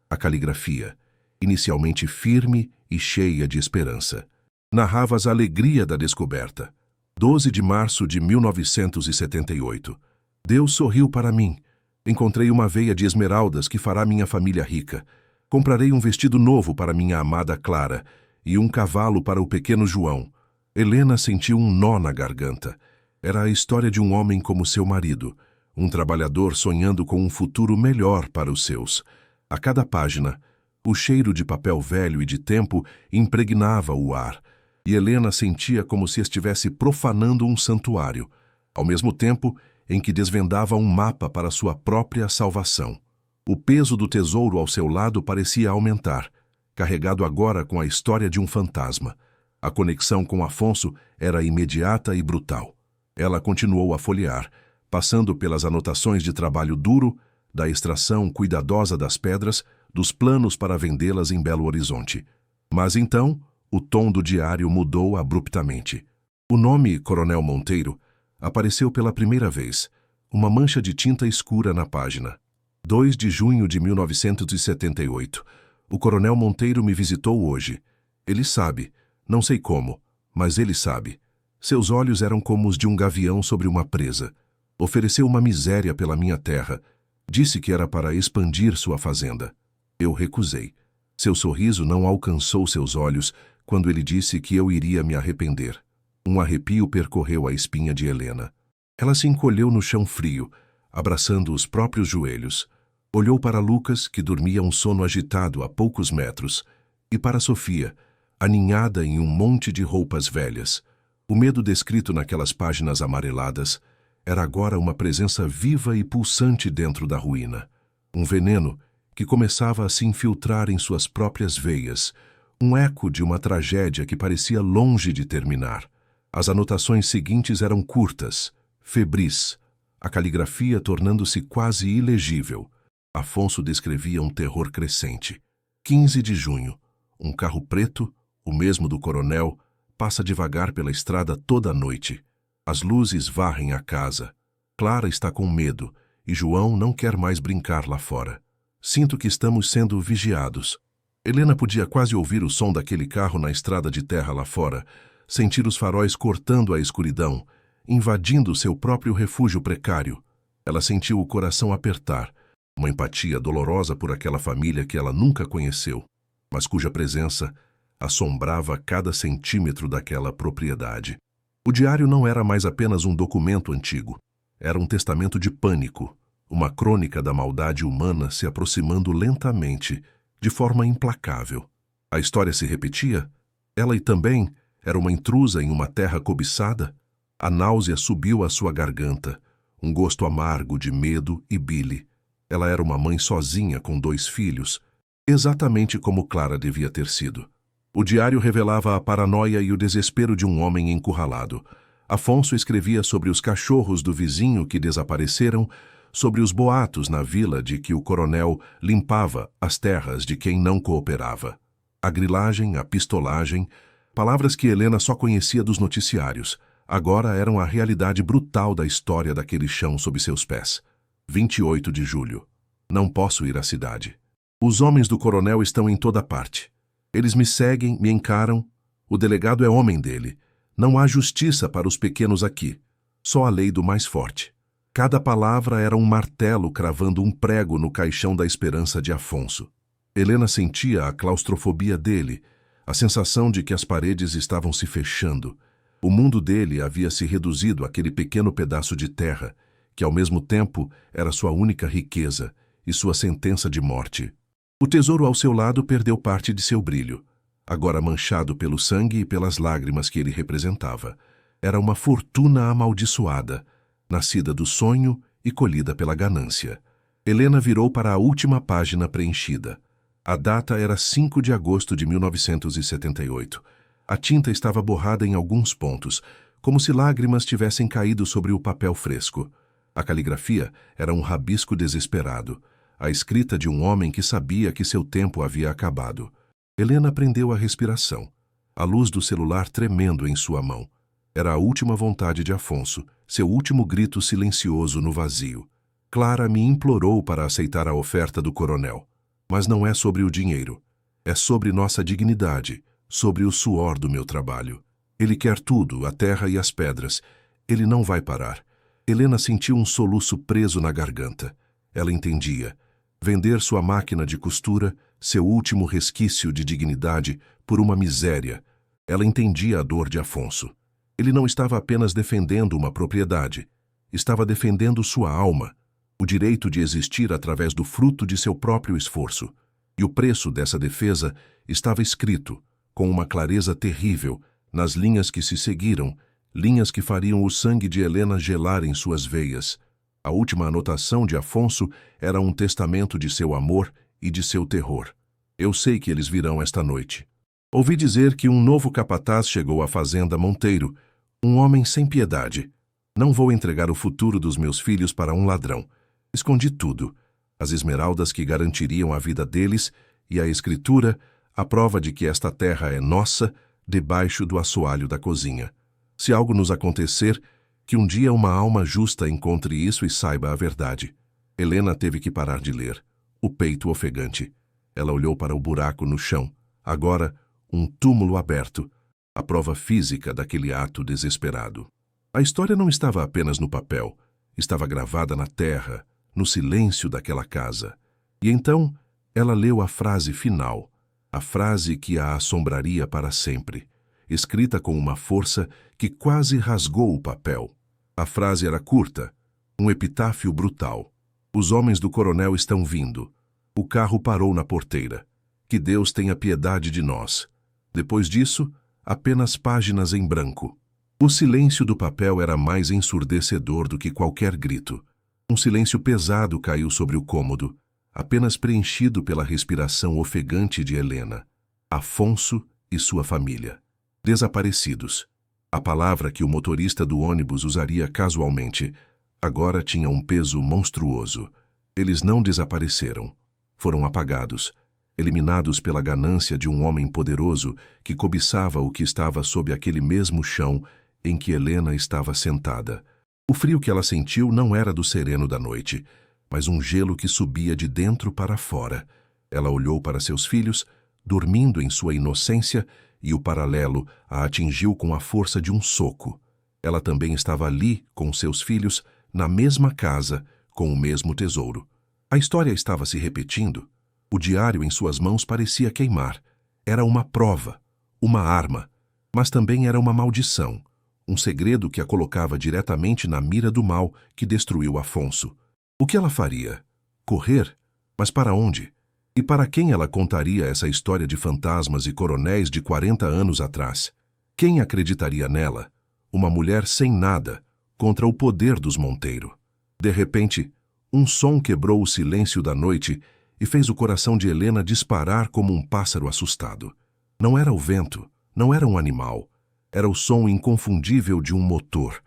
A caligrafia, inicialmente firme e cheia de esperança, narrava a alegria da descoberta. 12 de março de 1978. Deus sorriu para mim. Encontrei uma veia de esmeraldas que fará minha família rica. Comprarei um vestido novo para minha amada Clara e um cavalo para o pequeno João. Helena sentiu um nó na garganta. Era a história de um homem como seu marido, um trabalhador sonhando com um futuro melhor para os seus. A cada página, o cheiro de papel velho e de tempo impregnava o ar, e Helena sentia como se estivesse profanando um santuário, ao mesmo tempo em que desvendava um mapa para sua própria salvação. O peso do tesouro ao seu lado parecia aumentar, carregado agora com a história de um fantasma. A conexão com Afonso era imediata e brutal. Ela continuou a folhear, passando pelas anotações de trabalho duro, da extração cuidadosa das pedras, dos planos para vendê-las em Belo Horizonte. Mas então, o tom do diário mudou abruptamente. O nome Coronel Monteiro apareceu pela primeira vez, uma mancha de tinta escura na página. 2 de junho de 1978. O Coronel Monteiro me visitou hoje. Ele sabe, não sei como, mas ele sabe. Seus olhos eram como os de um gavião sobre uma presa. Ofereceu uma miséria pela minha terra. Disse que era para expandir sua fazenda. Eu recusei. Seu sorriso não alcançou seus olhos quando ele disse que eu iria me arrepender. Um arrepio percorreu a espinha de Helena. Ela se encolheu no chão frio, abraçando os próprios joelhos. Olhou para Lucas, que dormia um sono agitado a poucos metros, e para Sofia, aninhada em um monte de roupas velhas. O medo descrito naquelas páginas amareladas era agora uma presença viva e pulsante dentro da ruína. Um veneno que começava a se infiltrar em suas próprias veias, um eco de uma tragédia que parecia longe de terminar. As anotações seguintes eram curtas, febris, a caligrafia tornando-se quase ilegível. Afonso descrevia um terror crescente. 15 de junho. Um carro preto, o mesmo do coronel, passa devagar pela estrada toda a noite. As luzes varrem a casa. Clara está com medo e João não quer mais brincar lá fora. Sinto que estamos sendo vigiados. Helena podia quase ouvir o som daquele carro na estrada de terra lá fora, sentir os faróis cortando a escuridão, invadindo seu próprio refúgio precário. Ela sentiu o coração apertar, uma empatia dolorosa por aquela família que ela nunca conheceu, mas cuja presença assombrava cada centímetro daquela propriedade. O diário não era mais apenas um documento antigo. Era um testamento de pânico, uma crônica da maldade humana se aproximando lentamente, de forma implacável. A história se repetia? Ela também era uma intrusa em uma terra cobiçada? A náusea subiu à sua garganta, um gosto amargo de medo e bile. Ela era uma mãe sozinha com 2 filhos, exatamente como Clara devia ter sido. O diário revelava a paranoia e o desespero de um homem encurralado. Afonso escrevia sobre os cachorros do vizinho que desapareceram, sobre os boatos na vila de que o coronel limpava as terras de quem não cooperava. A grilagem, a pistolagem, palavras que Helena só conhecia dos noticiários, agora eram a realidade brutal da história daquele chão sob seus pés. 28 de julho. Não posso ir à cidade. Os homens do coronel estão em toda parte. Eles me seguem, me encaram. O delegado é homem dele. Não há justiça para os pequenos aqui. Só a lei do mais forte. Cada palavra era um martelo cravando um prego no caixão da esperança de Afonso. Helena sentia a claustrofobia dele, a sensação de que as paredes estavam se fechando. O mundo dele havia se reduzido àquele pequeno pedaço de terra, que ao mesmo tempo era sua única riqueza e sua sentença de morte. O tesouro ao seu lado perdeu parte de seu brilho, agora manchado pelo sangue e pelas lágrimas que ele representava. Era uma fortuna amaldiçoada, nascida do sonho e colhida pela ganância. Helena virou para a última página preenchida. A data era 5 de agosto de 1978. A tinta estava borrada em alguns pontos, como se lágrimas tivessem caído sobre o papel fresco. A caligrafia era um rabisco desesperado, a escrita de um homem que sabia que seu tempo havia acabado. Helena prendeu a respiração, a luz do celular tremendo em sua mão. Era a última vontade de Afonso, seu último grito silencioso no vazio. Clara me implorou para aceitar a oferta do coronel. Mas não é sobre o dinheiro. É sobre nossa dignidade, sobre o suor do meu trabalho. Ele quer tudo, a terra e as pedras. Ele não vai parar. Helena sentiu um soluço preso na garganta. Ela entendia. Vender sua máquina de costura, seu último resquício de dignidade, por uma miséria. Ela entendia a dor de Afonso. Ele não estava apenas defendendo uma propriedade. Estava defendendo sua alma, o direito de existir através do fruto de seu próprio esforço. E o preço dessa defesa estava escrito, com uma clareza terrível, nas linhas que se seguiram, linhas que fariam o sangue de Helena gelar em suas veias. A última anotação de Afonso era um testamento de seu amor e de seu terror. Eu sei que eles virão esta noite. Ouvi dizer que um novo capataz chegou à fazenda Monteiro, um homem sem piedade. Não vou entregar o futuro dos meus filhos para um ladrão. Escondi tudo, as esmeraldas que garantiriam a vida deles e a escritura, a prova de que esta terra é nossa, debaixo do assoalho da cozinha. Se algo nos acontecer, que um dia uma alma justa encontre isso e saiba a verdade. Helena teve que parar de ler, o peito ofegante. Ela olhou para o buraco no chão, agora um túmulo aberto, a prova física daquele ato desesperado. A história não estava apenas no papel, Estava gravada na terra, no silêncio daquela casa. E então ela leu a frase final, a frase que a assombraria para sempre, escrita com uma força que quase rasgou o papel. A frase era curta, um epitáfio brutal. Os homens do coronel estão vindo. O carro parou na porteira. Que Deus tenha piedade de nós. Depois disso, apenas páginas em branco. O silêncio do papel era mais ensurdecedor do que qualquer grito. Um silêncio pesado caiu sobre o cômodo, apenas preenchido pela respiração ofegante de Helena, Afonso e sua família. Desaparecidos. A palavra que o motorista do ônibus usaria casualmente agora tinha um peso monstruoso. Eles não desapareceram. Foram apagados, eliminados pela ganância de um homem poderoso que cobiçava o que estava sob aquele mesmo chão em que Helena estava sentada. O frio que ela sentiu não era do sereno da noite, mas um gelo que subia de dentro para fora. Ela olhou para seus filhos, dormindo em sua inocência, e o paralelo a atingiu com a força de um soco. Ela também estava ali com seus filhos, na mesma casa, com o mesmo tesouro. A história estava se repetindo. O diário em suas mãos parecia queimar. Era uma prova, uma arma, mas também era uma maldição, um segredo que a colocava diretamente na mira do mal que destruiu Afonso. O que ela faria? Correr? Mas para onde? E para quem ela contaria essa história de fantasmas e coronéis de 40 anos atrás? Quem acreditaria nela? Uma mulher sem nada, contra o poder dos Monteiro. De repente, um som quebrou o silêncio da noite e fez o coração de Helena disparar como um pássaro assustado. Não era o vento, não era um animal. Era o som inconfundível de um motor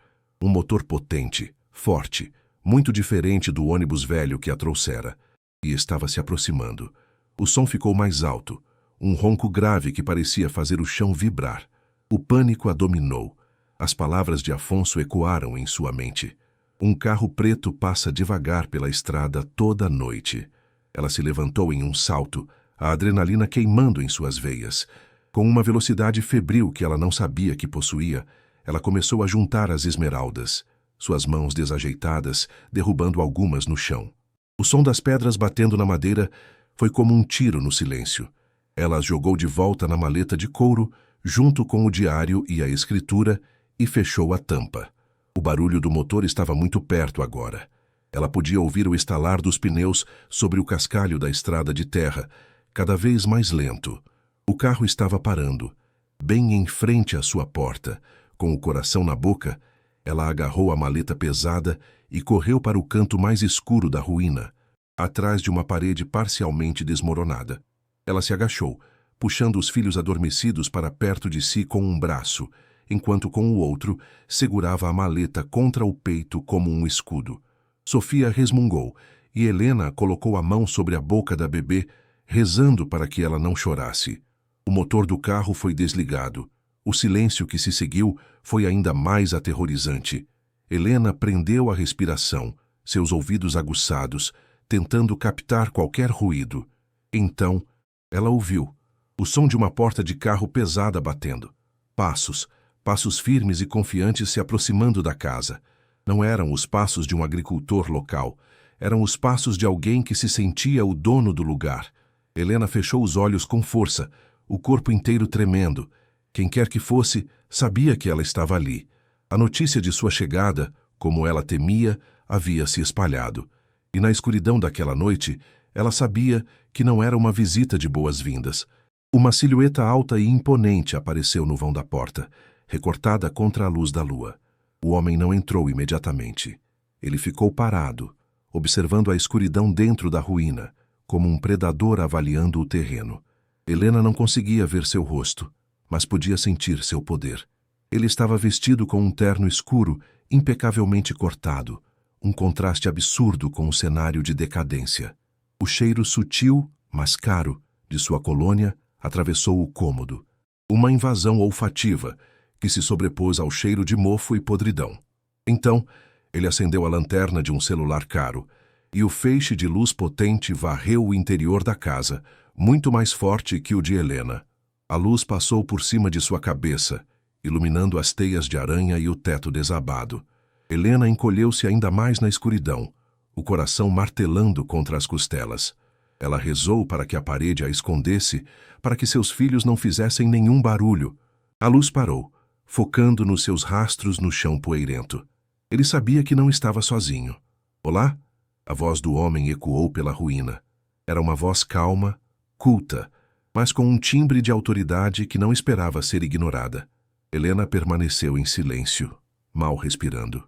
potente, forte, muito diferente do ônibus velho que a trouxera, e estava se aproximando. O som ficou mais alto, um ronco grave que parecia fazer o chão vibrar. O pânico a dominou. As palavras de Afonso ecoaram em sua mente. Um carro preto passa devagar pela estrada toda a noite. Ela se levantou em um salto, a adrenalina queimando em suas veias. Com uma velocidade febril que ela não sabia que possuía, ela começou a juntar as esmeraldas, suas mãos desajeitadas, derrubando algumas no chão. O som das pedras batendo na madeira foi como um tiro no silêncio. Ela as jogou de volta na maleta de couro, junto com o diário e a escritura, e fechou a tampa. O barulho do motor estava muito perto agora. Ela podia ouvir o estalar dos pneus sobre o cascalho da estrada de terra, cada vez mais lento. O carro estava parando, bem em frente à sua porta. Com o coração na boca, ela agarrou a maleta pesada e correu para o canto mais escuro da ruína, atrás de uma parede parcialmente desmoronada. Ela se agachou, puxando os filhos adormecidos para perto de si com um braço, enquanto com o outro segurava a maleta contra o peito como um escudo. Sofia resmungou, e Helena colocou a mão sobre a boca da bebê, rezando para que ela não chorasse. O motor do carro foi desligado. O silêncio que se seguiu foi ainda mais aterrorizante. Helena prendeu a respiração, seus ouvidos aguçados, tentando captar qualquer ruído. Então, ela ouviu o som de uma porta de carro pesada batendo. Passos firmes e confiantes se aproximando da casa. Não eram os passos de um agricultor local. Eram os passos de alguém que se sentia o dono do lugar. Helena fechou os olhos com força, o corpo inteiro tremendo. Quem quer que fosse, sabia que ela estava ali. A notícia de sua chegada, como ela temia, havia se espalhado. E na escuridão daquela noite, ela sabia que não era uma visita de boas-vindas. Uma silhueta alta e imponente apareceu no vão da porta, recortada contra a luz da lua. O homem não entrou imediatamente. Ele ficou parado, observando a escuridão dentro da ruína, como um predador avaliando o terreno. Helena não conseguia ver seu rosto, mas podia sentir seu poder. Ele estava vestido com um terno escuro, impecavelmente cortado, um contraste absurdo com o cenário de decadência. O cheiro sutil, mas caro, de sua colônia atravessou o cômodo. Uma invasão olfativa que se sobrepôs ao cheiro de mofo e podridão. Então, ele acendeu a lanterna de um celular caro, e o feixe de luz potente varreu o interior da casa, muito mais forte que o de Helena. A luz passou por cima de sua cabeça, iluminando as teias de aranha e o teto desabado. Helena encolheu-se ainda mais na escuridão, o coração martelando contra as costelas. Ela rezou para que a parede a escondesse, para que seus filhos não fizessem nenhum barulho. A luz parou, focando nos seus rastros no chão poeirento. Ele sabia que não estava sozinho. Olá? A voz do homem ecoou pela ruína. Era uma voz calma, culta, mas com um timbre de autoridade que não esperava ser ignorada. Helena permaneceu em silêncio, mal respirando.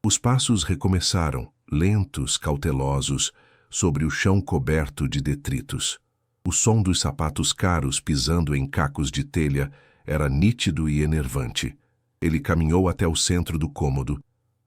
Os passos recomeçaram, lentos, cautelosos, sobre o chão coberto de detritos. O som dos sapatos caros pisando em cacos de telha era nítido e enervante. Ele caminhou até o centro do cômodo,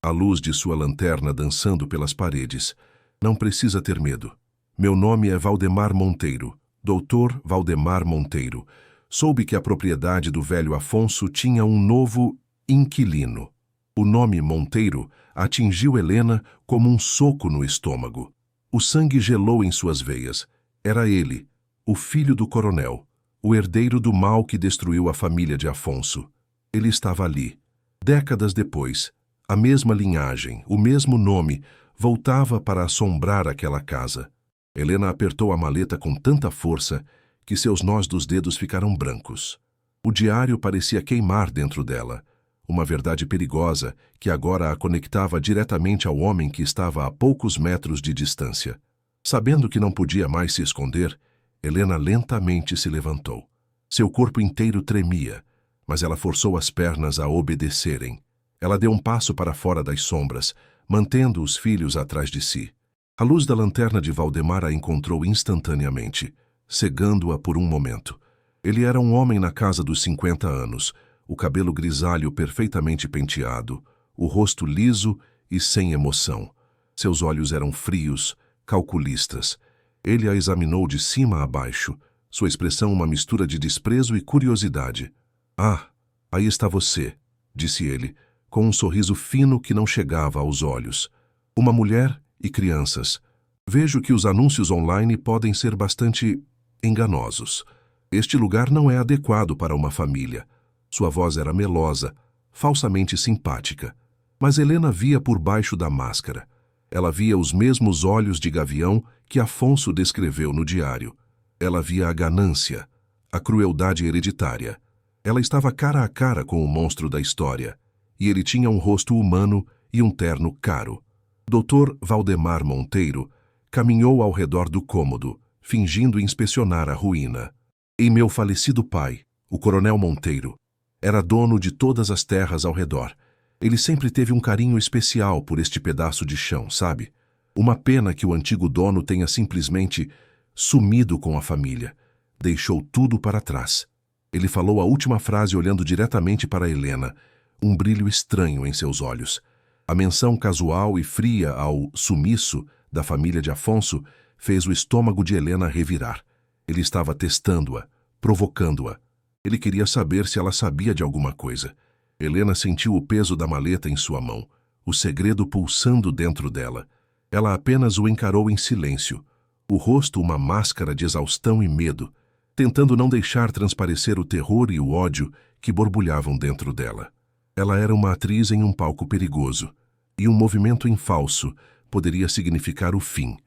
a luz de sua lanterna dançando pelas paredes. Não precisa ter medo. Meu nome é Valdemar Monteiro, Dr. Valdemar Monteiro. Soube que a propriedade do velho Afonso tinha um novo inquilino. O nome Monteiro atingiu Helena como um soco no estômago. O sangue gelou em suas veias. Era ele, o filho do coronel, o herdeiro do mal que destruiu a família de Afonso. Ele estava ali. Décadas depois, a mesma linhagem, o mesmo nome, voltava para assombrar aquela casa. Helena apertou a maleta com tanta força que seus nós dos dedos ficaram brancos. O diário parecia queimar dentro dela, uma verdade perigosa que agora a conectava diretamente ao homem que estava a poucos metros de distância. Sabendo que não podia mais se esconder, Helena lentamente se levantou. Seu corpo inteiro tremia, mas ela forçou as pernas a obedecerem. Ela deu um passo para fora das sombras, mantendo os filhos atrás de si. A luz da lanterna de Valdemar a encontrou instantaneamente, cegando-a por um momento. Ele era um homem na casa dos 50 anos, o cabelo grisalho perfeitamente penteado, o rosto liso e sem emoção. Seus olhos eram frios, calculistas. Ele a examinou de cima a baixo, sua expressão uma mistura de desprezo e curiosidade. Ah, aí está você, disse ele, com um sorriso fino que não chegava aos olhos. Uma mulher e crianças. Vejo que os anúncios online podem ser bastante enganosos. Este lugar não é adequado para uma família. Sua voz era melosa, falsamente simpática. Mas Helena via por baixo da máscara. Ela via os mesmos olhos de gavião que Afonso descreveu no diário. Ela via a ganância, a crueldade hereditária. Ela estava cara a cara com o monstro da história, e ele tinha um rosto humano e um terno caro. Dr. Valdemar Monteiro caminhou ao redor do cômodo, fingindo inspecionar a ruína. E meu falecido pai, o coronel Monteiro, era dono de todas as terras ao redor. Ele sempre teve um carinho especial por este pedaço de chão, sabe? Uma pena que o antigo dono tenha simplesmente sumido com a família. Deixou tudo para trás. Ele falou a última frase olhando diretamente para Helena, um brilho estranho em seus olhos. A menção casual e fria ao sumiço da família de Afonso fez o estômago de Helena revirar. Ele estava testando-a, provocando-a. Ele queria saber se ela sabia de alguma coisa. Helena sentiu o peso da maleta em sua mão, o segredo pulsando dentro dela. Ela apenas o encarou em silêncio, o rosto uma máscara de exaustão e medo, tentando não deixar transparecer o terror e o ódio que borbulhavam dentro dela. Ela era uma atriz em um palco perigoso, e um movimento em falso poderia significar o fim,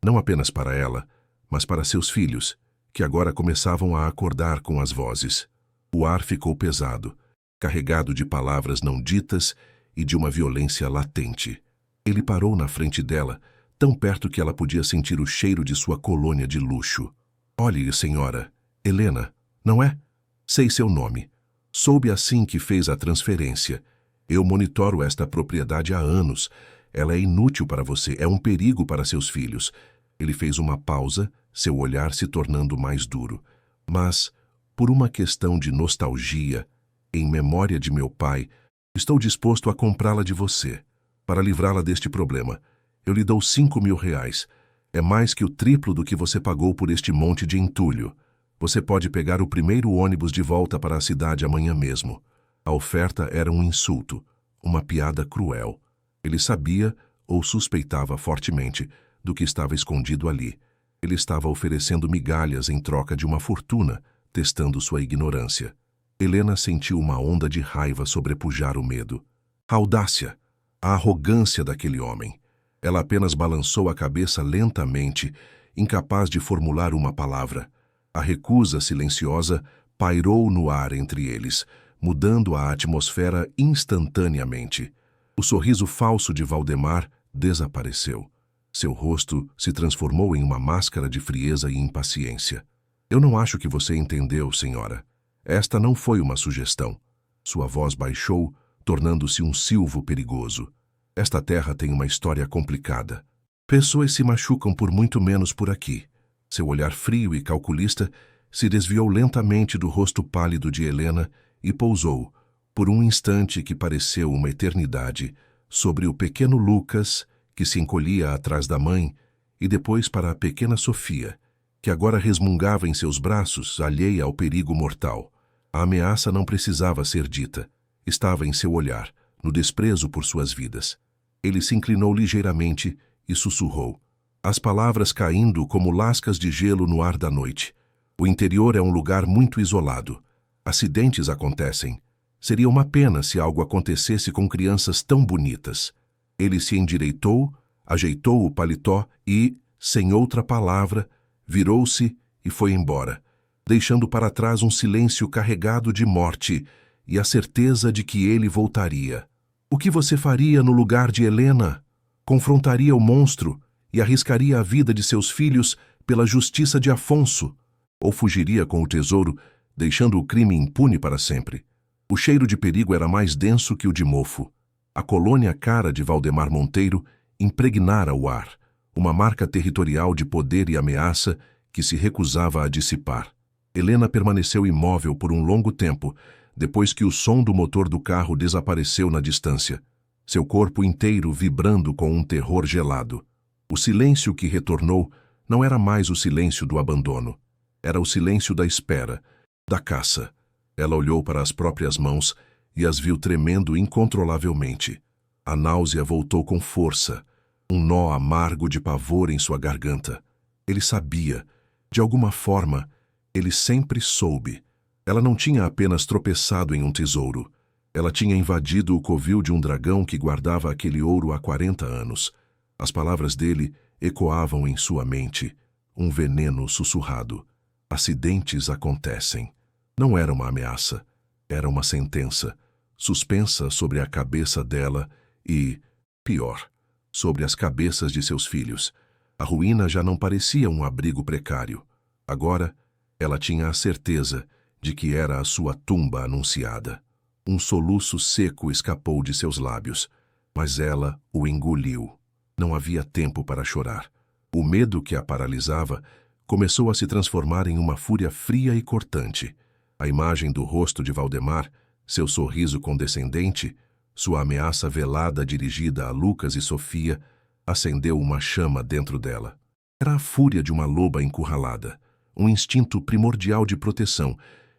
não apenas para ela, mas para seus filhos, que agora começavam a acordar com as vozes. O ar ficou pesado, carregado de palavras não ditas e de uma violência latente. Ele parou na frente dela, tão perto que ela podia sentir o cheiro de sua colônia de luxo. Olhe, senhora, Helena, não é? Sei seu nome. Soube assim que fez a transferência. Eu monitoro esta propriedade há anos. Ela é inútil para você, é um perigo para seus filhos. Ele fez uma pausa, seu olhar se tornando mais duro. Mas, por uma questão de nostalgia, em memória de meu pai, estou disposto a comprá-la de você, para livrá-la deste problema. Eu lhe dou 5.000 reais. É mais que o triplo do que você pagou por este monte de entulho. Você pode pegar o primeiro ônibus de volta para a cidade amanhã mesmo. A oferta era um insulto, uma piada cruel. Ele sabia, ou suspeitava fortemente, do que estava escondido ali. Ele estava oferecendo migalhas em troca de uma fortuna, testando sua ignorância. Helena sentiu uma onda de raiva sobrepujar o medo. Audácia! A arrogância daquele homem. Ela apenas balançou a cabeça lentamente, incapaz de formular uma palavra. A recusa silenciosa pairou no ar entre eles, mudando a atmosfera instantaneamente. O sorriso falso de Valdemar desapareceu. Seu rosto se transformou em uma máscara de frieza e impaciência. Eu não acho que você entendeu, senhora. Esta não foi uma sugestão. Sua voz baixou, tornando-se um silvo perigoso. Esta terra tem uma história complicada. Pessoas se machucam por muito menos por aqui. Seu olhar frio e calculista se desviou lentamente do rosto pálido de Helena e pousou, por um instante que pareceu uma eternidade, sobre o pequeno Lucas, que se encolhia atrás da mãe, e depois para a pequena Sofia, que agora resmungava em seus braços, alheia ao perigo mortal. A ameaça não precisava ser dita. Estava em seu olhar, no desprezo por suas vidas. Ele se inclinou ligeiramente e sussurrou, as palavras caindo como lascas de gelo no ar da noite. O interior é um lugar muito isolado. Acidentes acontecem. Seria uma pena se algo acontecesse com crianças tão bonitas. Ele se endireitou, ajeitou o paletó e, sem outra palavra, virou-se e foi embora, deixando para trás um silêncio carregado de morte e a certeza de que ele voltaria. O que você faria no lugar de Helena? Confrontaria o monstro e arriscaria a vida de seus filhos pela justiça de Afonso? Ou fugiria com o tesouro, deixando o crime impune para sempre? O cheiro de perigo era mais denso que o de mofo. A colônia cara de Valdemar Monteiro impregnara o ar, uma marca territorial de poder e ameaça que se recusava a dissipar. Helena permaneceu imóvel por um longo tempo, depois que o som do motor do carro desapareceu na distância, seu corpo inteiro vibrando com um terror gelado. O silêncio que retornou não era mais o silêncio do abandono. Era o silêncio da espera, da caça. Ela olhou para as próprias mãos e as viu tremendo incontrolavelmente. A náusea voltou com força, um nó amargo de pavor em sua garganta. Ele sabia, de alguma forma, ele sempre soube. Ela não tinha apenas tropeçado em um tesouro. Ela tinha invadido o covil de um dragão que guardava aquele ouro há 40 anos. As palavras dele ecoavam em sua mente, um veneno sussurrado. Acidentes acontecem. Não era uma ameaça, era uma sentença, suspensa sobre a cabeça dela e, pior, sobre as cabeças de seus filhos. A ruína já não parecia um abrigo precário. Agora, ela tinha a certeza de que era a sua tumba anunciada. Um soluço seco escapou de seus lábios, mas ela o engoliu. Não havia tempo para chorar. O medo que a paralisava começou a se transformar em uma fúria fria e cortante. A imagem do rosto de Valdemar, seu sorriso condescendente, sua ameaça velada dirigida a Lucas e Sofia, acendeu uma chama dentro dela. Era a fúria de uma loba encurralada, um instinto primordial de proteção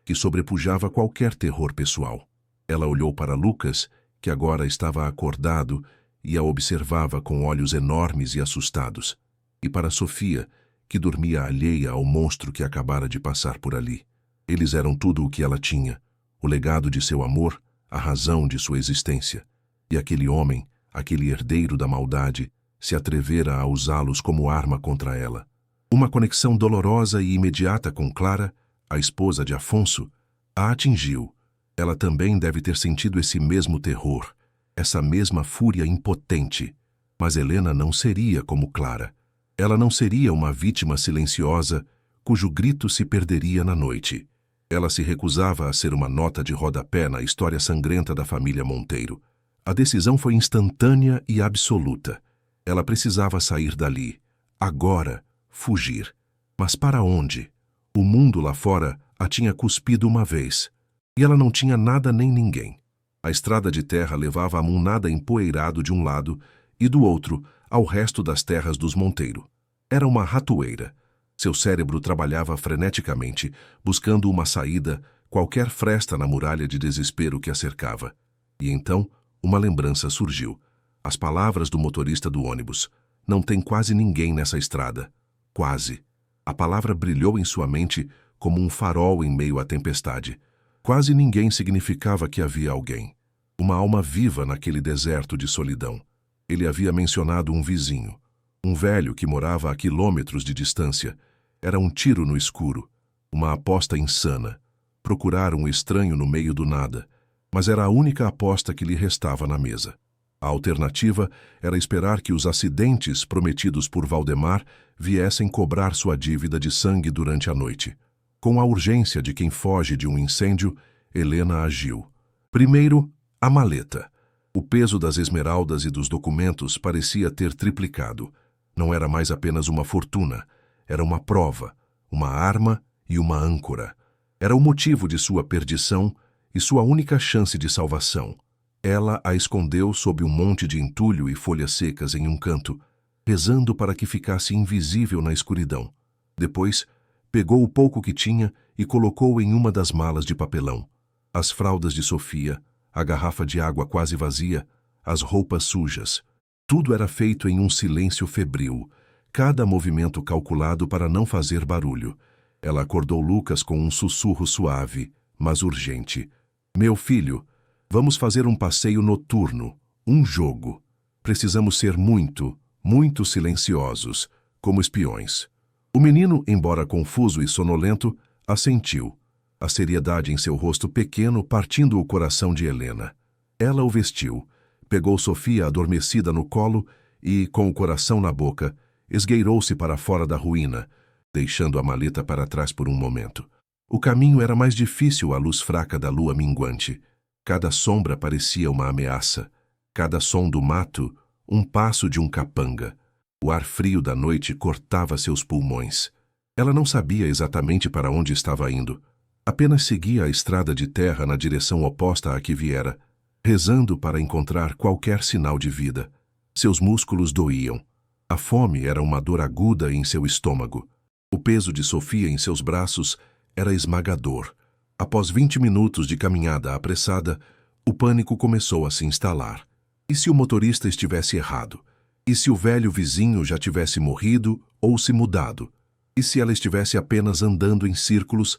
que sobrepujava qualquer terror pessoal. Ela olhou para Lucas, que agora estava acordado e a observava com olhos enormes e assustados, e para Sofia, que dormia alheia ao monstro que acabara de passar por ali. Eles eram tudo o que ela tinha, o legado de seu amor, a razão de sua existência. E aquele homem, aquele herdeiro da maldade, se atrevera a usá-los como arma contra ela. Uma conexão dolorosa e imediata com Clara, a esposa de Afonso, a atingiu. Ela também deve ter sentido esse mesmo terror, essa mesma fúria impotente. Mas Helena não seria como Clara. Ela não seria uma vítima silenciosa, cujo grito se perderia na noite. Ela se recusava a ser uma nota de rodapé na história sangrenta da família Monteiro. A decisão foi instantânea e absoluta. Ela precisava sair dali, agora, fugir. Mas para onde? O mundo lá fora a tinha cuspido uma vez, e ela não tinha nada nem ninguém. A estrada de terra levava a um nada empoeirado de um lado e do outro ao resto das terras dos Monteiro. Era uma ratoeira. Seu cérebro trabalhava freneticamente, buscando uma saída, qualquer fresta na muralha de desespero que a cercava. E então, uma lembrança surgiu. As palavras do motorista do ônibus. Não tem quase ninguém nessa estrada. Quase. A palavra brilhou em sua mente como um farol em meio à tempestade. Quase ninguém significava que havia alguém. Uma alma viva naquele deserto de solidão. Ele havia mencionado um vizinho, um velho que morava a quilômetros de distância. Era um tiro no escuro, uma aposta insana. Procurar um estranho no meio do nada, mas era a única aposta que lhe restava na mesa. A alternativa era esperar que os acidentes prometidos por Valdemar viessem cobrar sua dívida de sangue durante a noite. Com a urgência de quem foge de um incêndio, Helena agiu. Primeiro, a maleta. O peso das esmeraldas e dos documentos parecia ter triplicado. Não era mais apenas uma fortuna, era uma prova, uma arma e uma âncora. Era o motivo de sua perdição e sua única chance de salvação. Ela a escondeu sob um monte de entulho e folhas secas em um canto, rezando para que ficasse invisível na escuridão. Depois, pegou o pouco que tinha e colocou em uma das malas de papelão. As fraldas de Sofia, a garrafa de água quase vazia, as roupas sujas. Tudo era feito em um silêncio febril, cada movimento calculado para não fazer barulho. Ela acordou Lucas com um sussurro suave, mas urgente. Meu filho, vamos fazer um passeio noturno, um jogo. Precisamos ser muito, muito silenciosos, como espiões. O menino, embora confuso e sonolento, assentiu, a seriedade em seu rosto pequeno partindo o coração de Helena. Ela o vestiu, pegou Sofia adormecida no colo e, com o coração na boca, esgueirou-se para fora da ruína, deixando a maleta para trás por um momento. O caminho era mais difícil à luz fraca da lua minguante. Cada sombra parecia uma ameaça, cada som do mato, um passo de um capanga. O ar frio da noite cortava seus pulmões. Ela não sabia exatamente para onde estava indo. Apenas seguia a estrada de terra na direção oposta à que viera, rezando para encontrar qualquer sinal de vida. Seus músculos doíam. A fome era uma dor aguda em seu estômago. O peso de Sofia em seus braços era esmagador. Após 20 minutos de caminhada apressada, o pânico começou a se instalar. E se o motorista estivesse errado? E se o velho vizinho já tivesse morrido ou se mudado? E se ela estivesse apenas andando em círculos,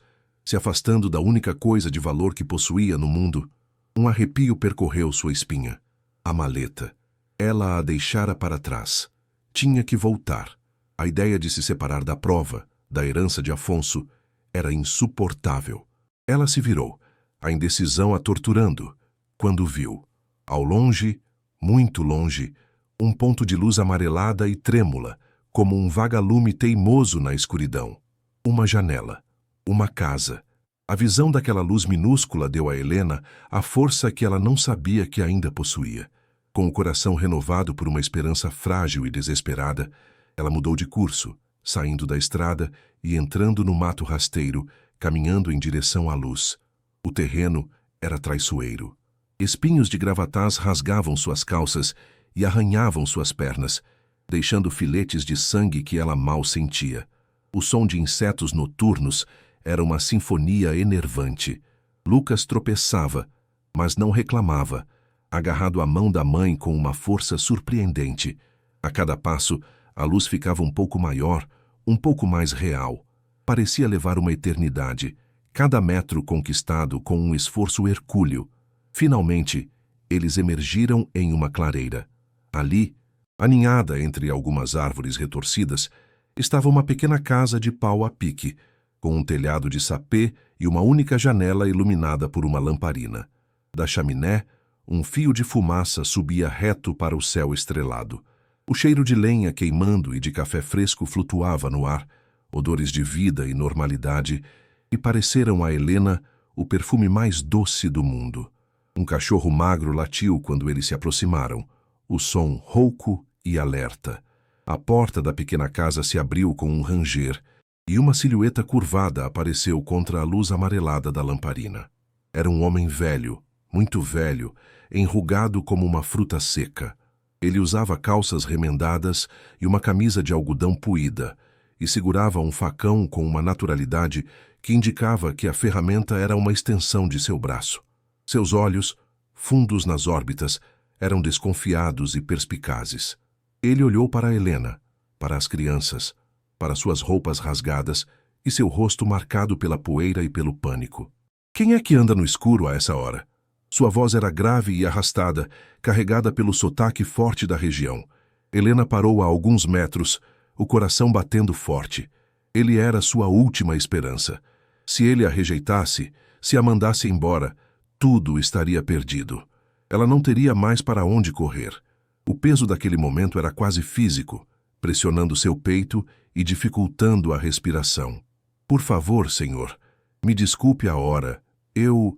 se afastando da única coisa de valor que possuía no mundo? Um arrepio percorreu sua espinha. A maleta. Ela a deixara para trás. Tinha que voltar. A ideia de se separar da prova, da herança de Afonso, era insuportável. Ela se virou, a indecisão a torturando, quando viu, ao longe, muito longe, um ponto de luz amarelada e trêmula, como um vagalume teimoso na escuridão. Uma janela, uma casa. A visão daquela luz minúscula deu a Helena a força que ela não sabia que ainda possuía. Com o coração renovado por uma esperança frágil e desesperada, ela mudou de curso, saindo da estrada e entrando no mato rasteiro, caminhando em direção à luz. O terreno era traiçoeiro. Espinhos de gravatás rasgavam suas calças e arranhavam suas pernas, deixando filetes de sangue que ela mal sentia. O som de insetos noturnos era uma sinfonia enervante. Lucas tropeçava, mas não reclamava, agarrado à mão da mãe com uma força surpreendente. A cada passo, a luz ficava um pouco maior, um pouco mais real. Parecia levar uma eternidade, cada metro conquistado com um esforço hercúleo. Finalmente, eles emergiram em uma clareira. Ali, aninhada entre algumas árvores retorcidas, estava uma pequena casa de pau a pique, com um telhado de sapê e uma única janela iluminada por uma lamparina. Da chaminé, um fio de fumaça subia reto para o céu estrelado. O cheiro de lenha queimando e de café fresco flutuava no ar, odores de vida e normalidade, e pareceram a Helena o perfume mais doce do mundo. Um cachorro magro latiu quando eles se aproximaram, o som rouco e alerta. A porta da pequena casa se abriu com um ranger, e uma silhueta curvada apareceu contra a luz amarelada da lamparina. Era um homem velho, muito velho, enrugado como uma fruta seca. Ele usava calças remendadas e uma camisa de algodão puída, e segurava um facão com uma naturalidade que indicava que a ferramenta era uma extensão de seu braço. Seus olhos, fundos nas órbitas, eram desconfiados e perspicazes. Ele olhou para Helena, para as crianças, para suas roupas rasgadas e seu rosto marcado pela poeira e pelo pânico. Quem é que anda no escuro a essa hora? Sua voz era grave e arrastada, carregada pelo sotaque forte da região. Helena parou a alguns metros, o coração batendo forte. Ele era sua última esperança. Se ele a rejeitasse, se a mandasse embora, tudo estaria perdido. Ela não teria mais para onde correr. O peso daquele momento era quase físico, pressionando seu peito e dificultando a respiração. Por favor, senhor, me desculpe a hora. Eu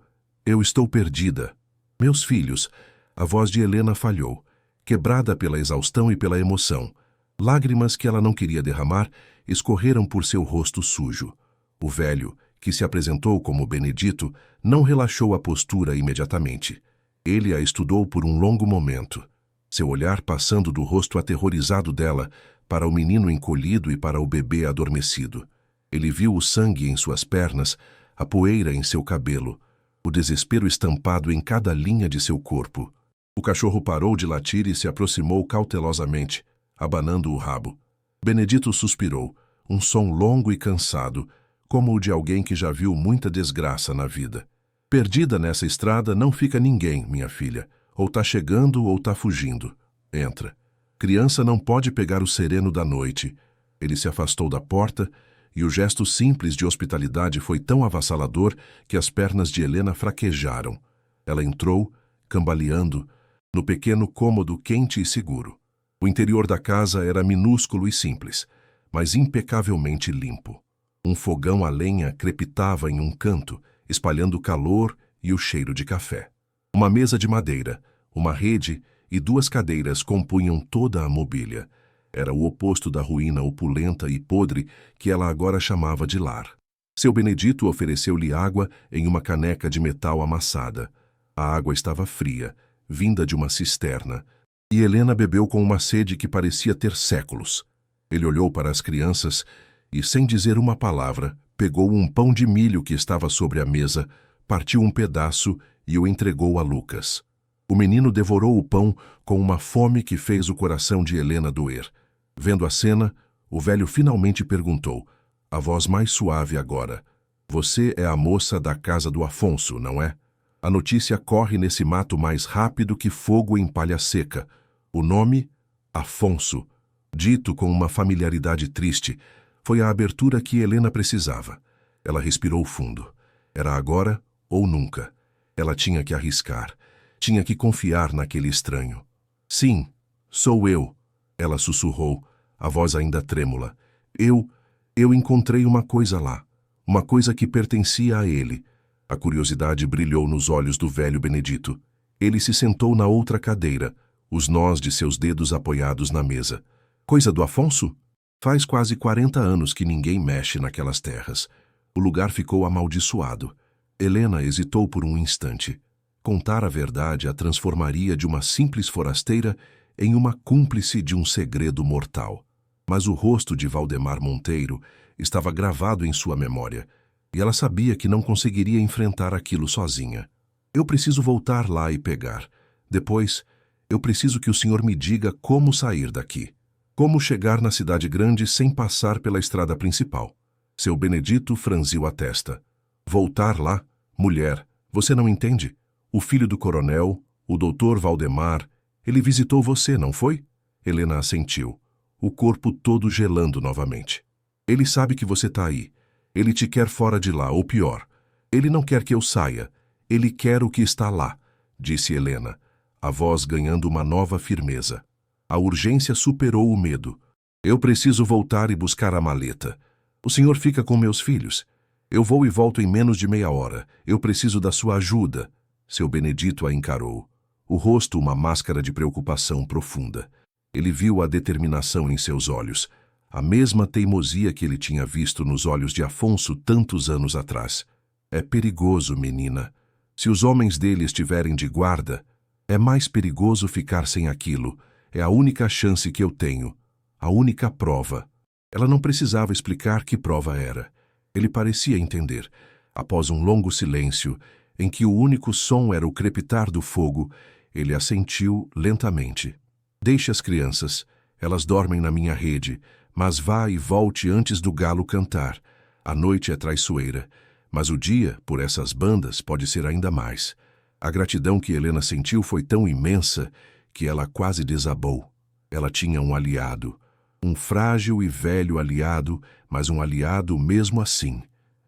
estou perdida. Meus filhos, a voz de Helena falhou, quebrada pela exaustão e pela emoção. Lágrimas que ela não queria derramar escorreram por seu rosto sujo. O velho, que se apresentou como Benedito, não relaxou a postura imediatamente. Ele a estudou por um longo momento, seu olhar passando do rosto aterrorizado dela para o menino encolhido e para o bebê adormecido. Ele viu o sangue em suas pernas, a poeira em seu cabelo, o desespero estampado em cada linha de seu corpo. O cachorro parou de latir e se aproximou cautelosamente, abanando o rabo. Benedito suspirou, um som longo e cansado, como o de alguém que já viu muita desgraça na vida. Perdida nessa estrada não fica ninguém, minha filha. Ou tá chegando ou tá fugindo. Entra. Criança não pode pegar o sereno da noite. Ele se afastou da porta e o gesto simples de hospitalidade foi tão avassalador que as pernas de Helena fraquejaram. Ela entrou, cambaleando, no pequeno cômodo quente e seguro. O interior da casa era minúsculo e simples, mas impecavelmente limpo. Um fogão a lenha crepitava em um canto, espalhando o calor e o cheiro de café. Uma mesa de madeira, uma rede e 2 cadeiras compunham toda a mobília. Era o oposto da ruína opulenta e podre que ela agora chamava de lar. Seu Benedito ofereceu-lhe água em uma caneca de metal amassada. A água estava fria, vinda de uma cisterna, e Helena bebeu com uma sede que parecia ter séculos. Ele olhou para as crianças e, sem dizer uma palavra, pegou um pão de milho que estava sobre a mesa, partiu um pedaço e o entregou a Lucas. O menino devorou o pão com uma fome que fez o coração de Helena doer. Vendo a cena, o velho finalmente perguntou, a voz mais suave agora: "Você é a moça da casa do Afonso, não é? A notícia corre nesse mato mais rápido que fogo em palha seca. O nome? Afonso." Dito com uma familiaridade triste, foi a abertura que Helena precisava. Ela respirou fundo. Era agora ou nunca. Ela tinha que arriscar. Tinha que confiar naquele estranho. "Sim, sou eu", ela sussurrou, a voz ainda trêmula. Eu encontrei uma coisa lá. Uma coisa que pertencia a ele." A curiosidade brilhou nos olhos do velho Benedito. Ele se sentou na outra cadeira, os nós de seus dedos apoiados na mesa. "Coisa do Afonso? Faz quase 40 anos que ninguém mexe naquelas terras. O lugar ficou amaldiçoado." Helena hesitou por um instante. Contar a verdade a transformaria de uma simples forasteira em uma cúmplice de um segredo mortal. Mas o rosto de Valdemar Monteiro estava gravado em sua memória, e ela sabia que não conseguiria enfrentar aquilo sozinha. "Eu preciso voltar lá e pegar. Depois, eu preciso que o senhor me diga como sair daqui. Como chegar na cidade grande sem passar pela estrada principal." Seu Benedito franziu a testa. "Voltar lá? Mulher, você não entende? O filho do coronel, o doutor Valdemar, ele visitou você, não foi?" Helena assentiu, o corpo todo gelando novamente. "Ele sabe que você está aí. Ele te quer fora de lá, ou pior. Ele não quer que eu saia. Ele quer o que está lá", disse Helena, a voz ganhando uma nova firmeza. A urgência superou o medo. "Eu preciso voltar e buscar a maleta. O senhor fica com meus filhos. Eu vou e volto em menos de meia hora. Eu preciso da sua ajuda." Seu Benedito a encarou, o rosto uma máscara de preocupação profunda. Ele viu a determinação em seus olhos, a mesma teimosia que ele tinha visto nos olhos de Afonso tantos anos atrás. "É perigoso, menina. Se os homens dele estiverem de guarda, é mais perigoso ficar sem aquilo. É a única chance que eu tenho, a única prova." Ela não precisava explicar que prova era. Ele parecia entender. Após um longo silêncio, em que o único som era o crepitar do fogo, ele assentiu lentamente. "Deixe as crianças. Elas dormem na minha rede, mas vá e volte antes do galo cantar. A noite é traiçoeira, mas o dia, por essas bandas, pode ser ainda mais. A gratidão que Helena sentiu foi tão imensa que ela quase desabou. Ela tinha um aliado, um frágil e velho aliado, mas um aliado mesmo assim.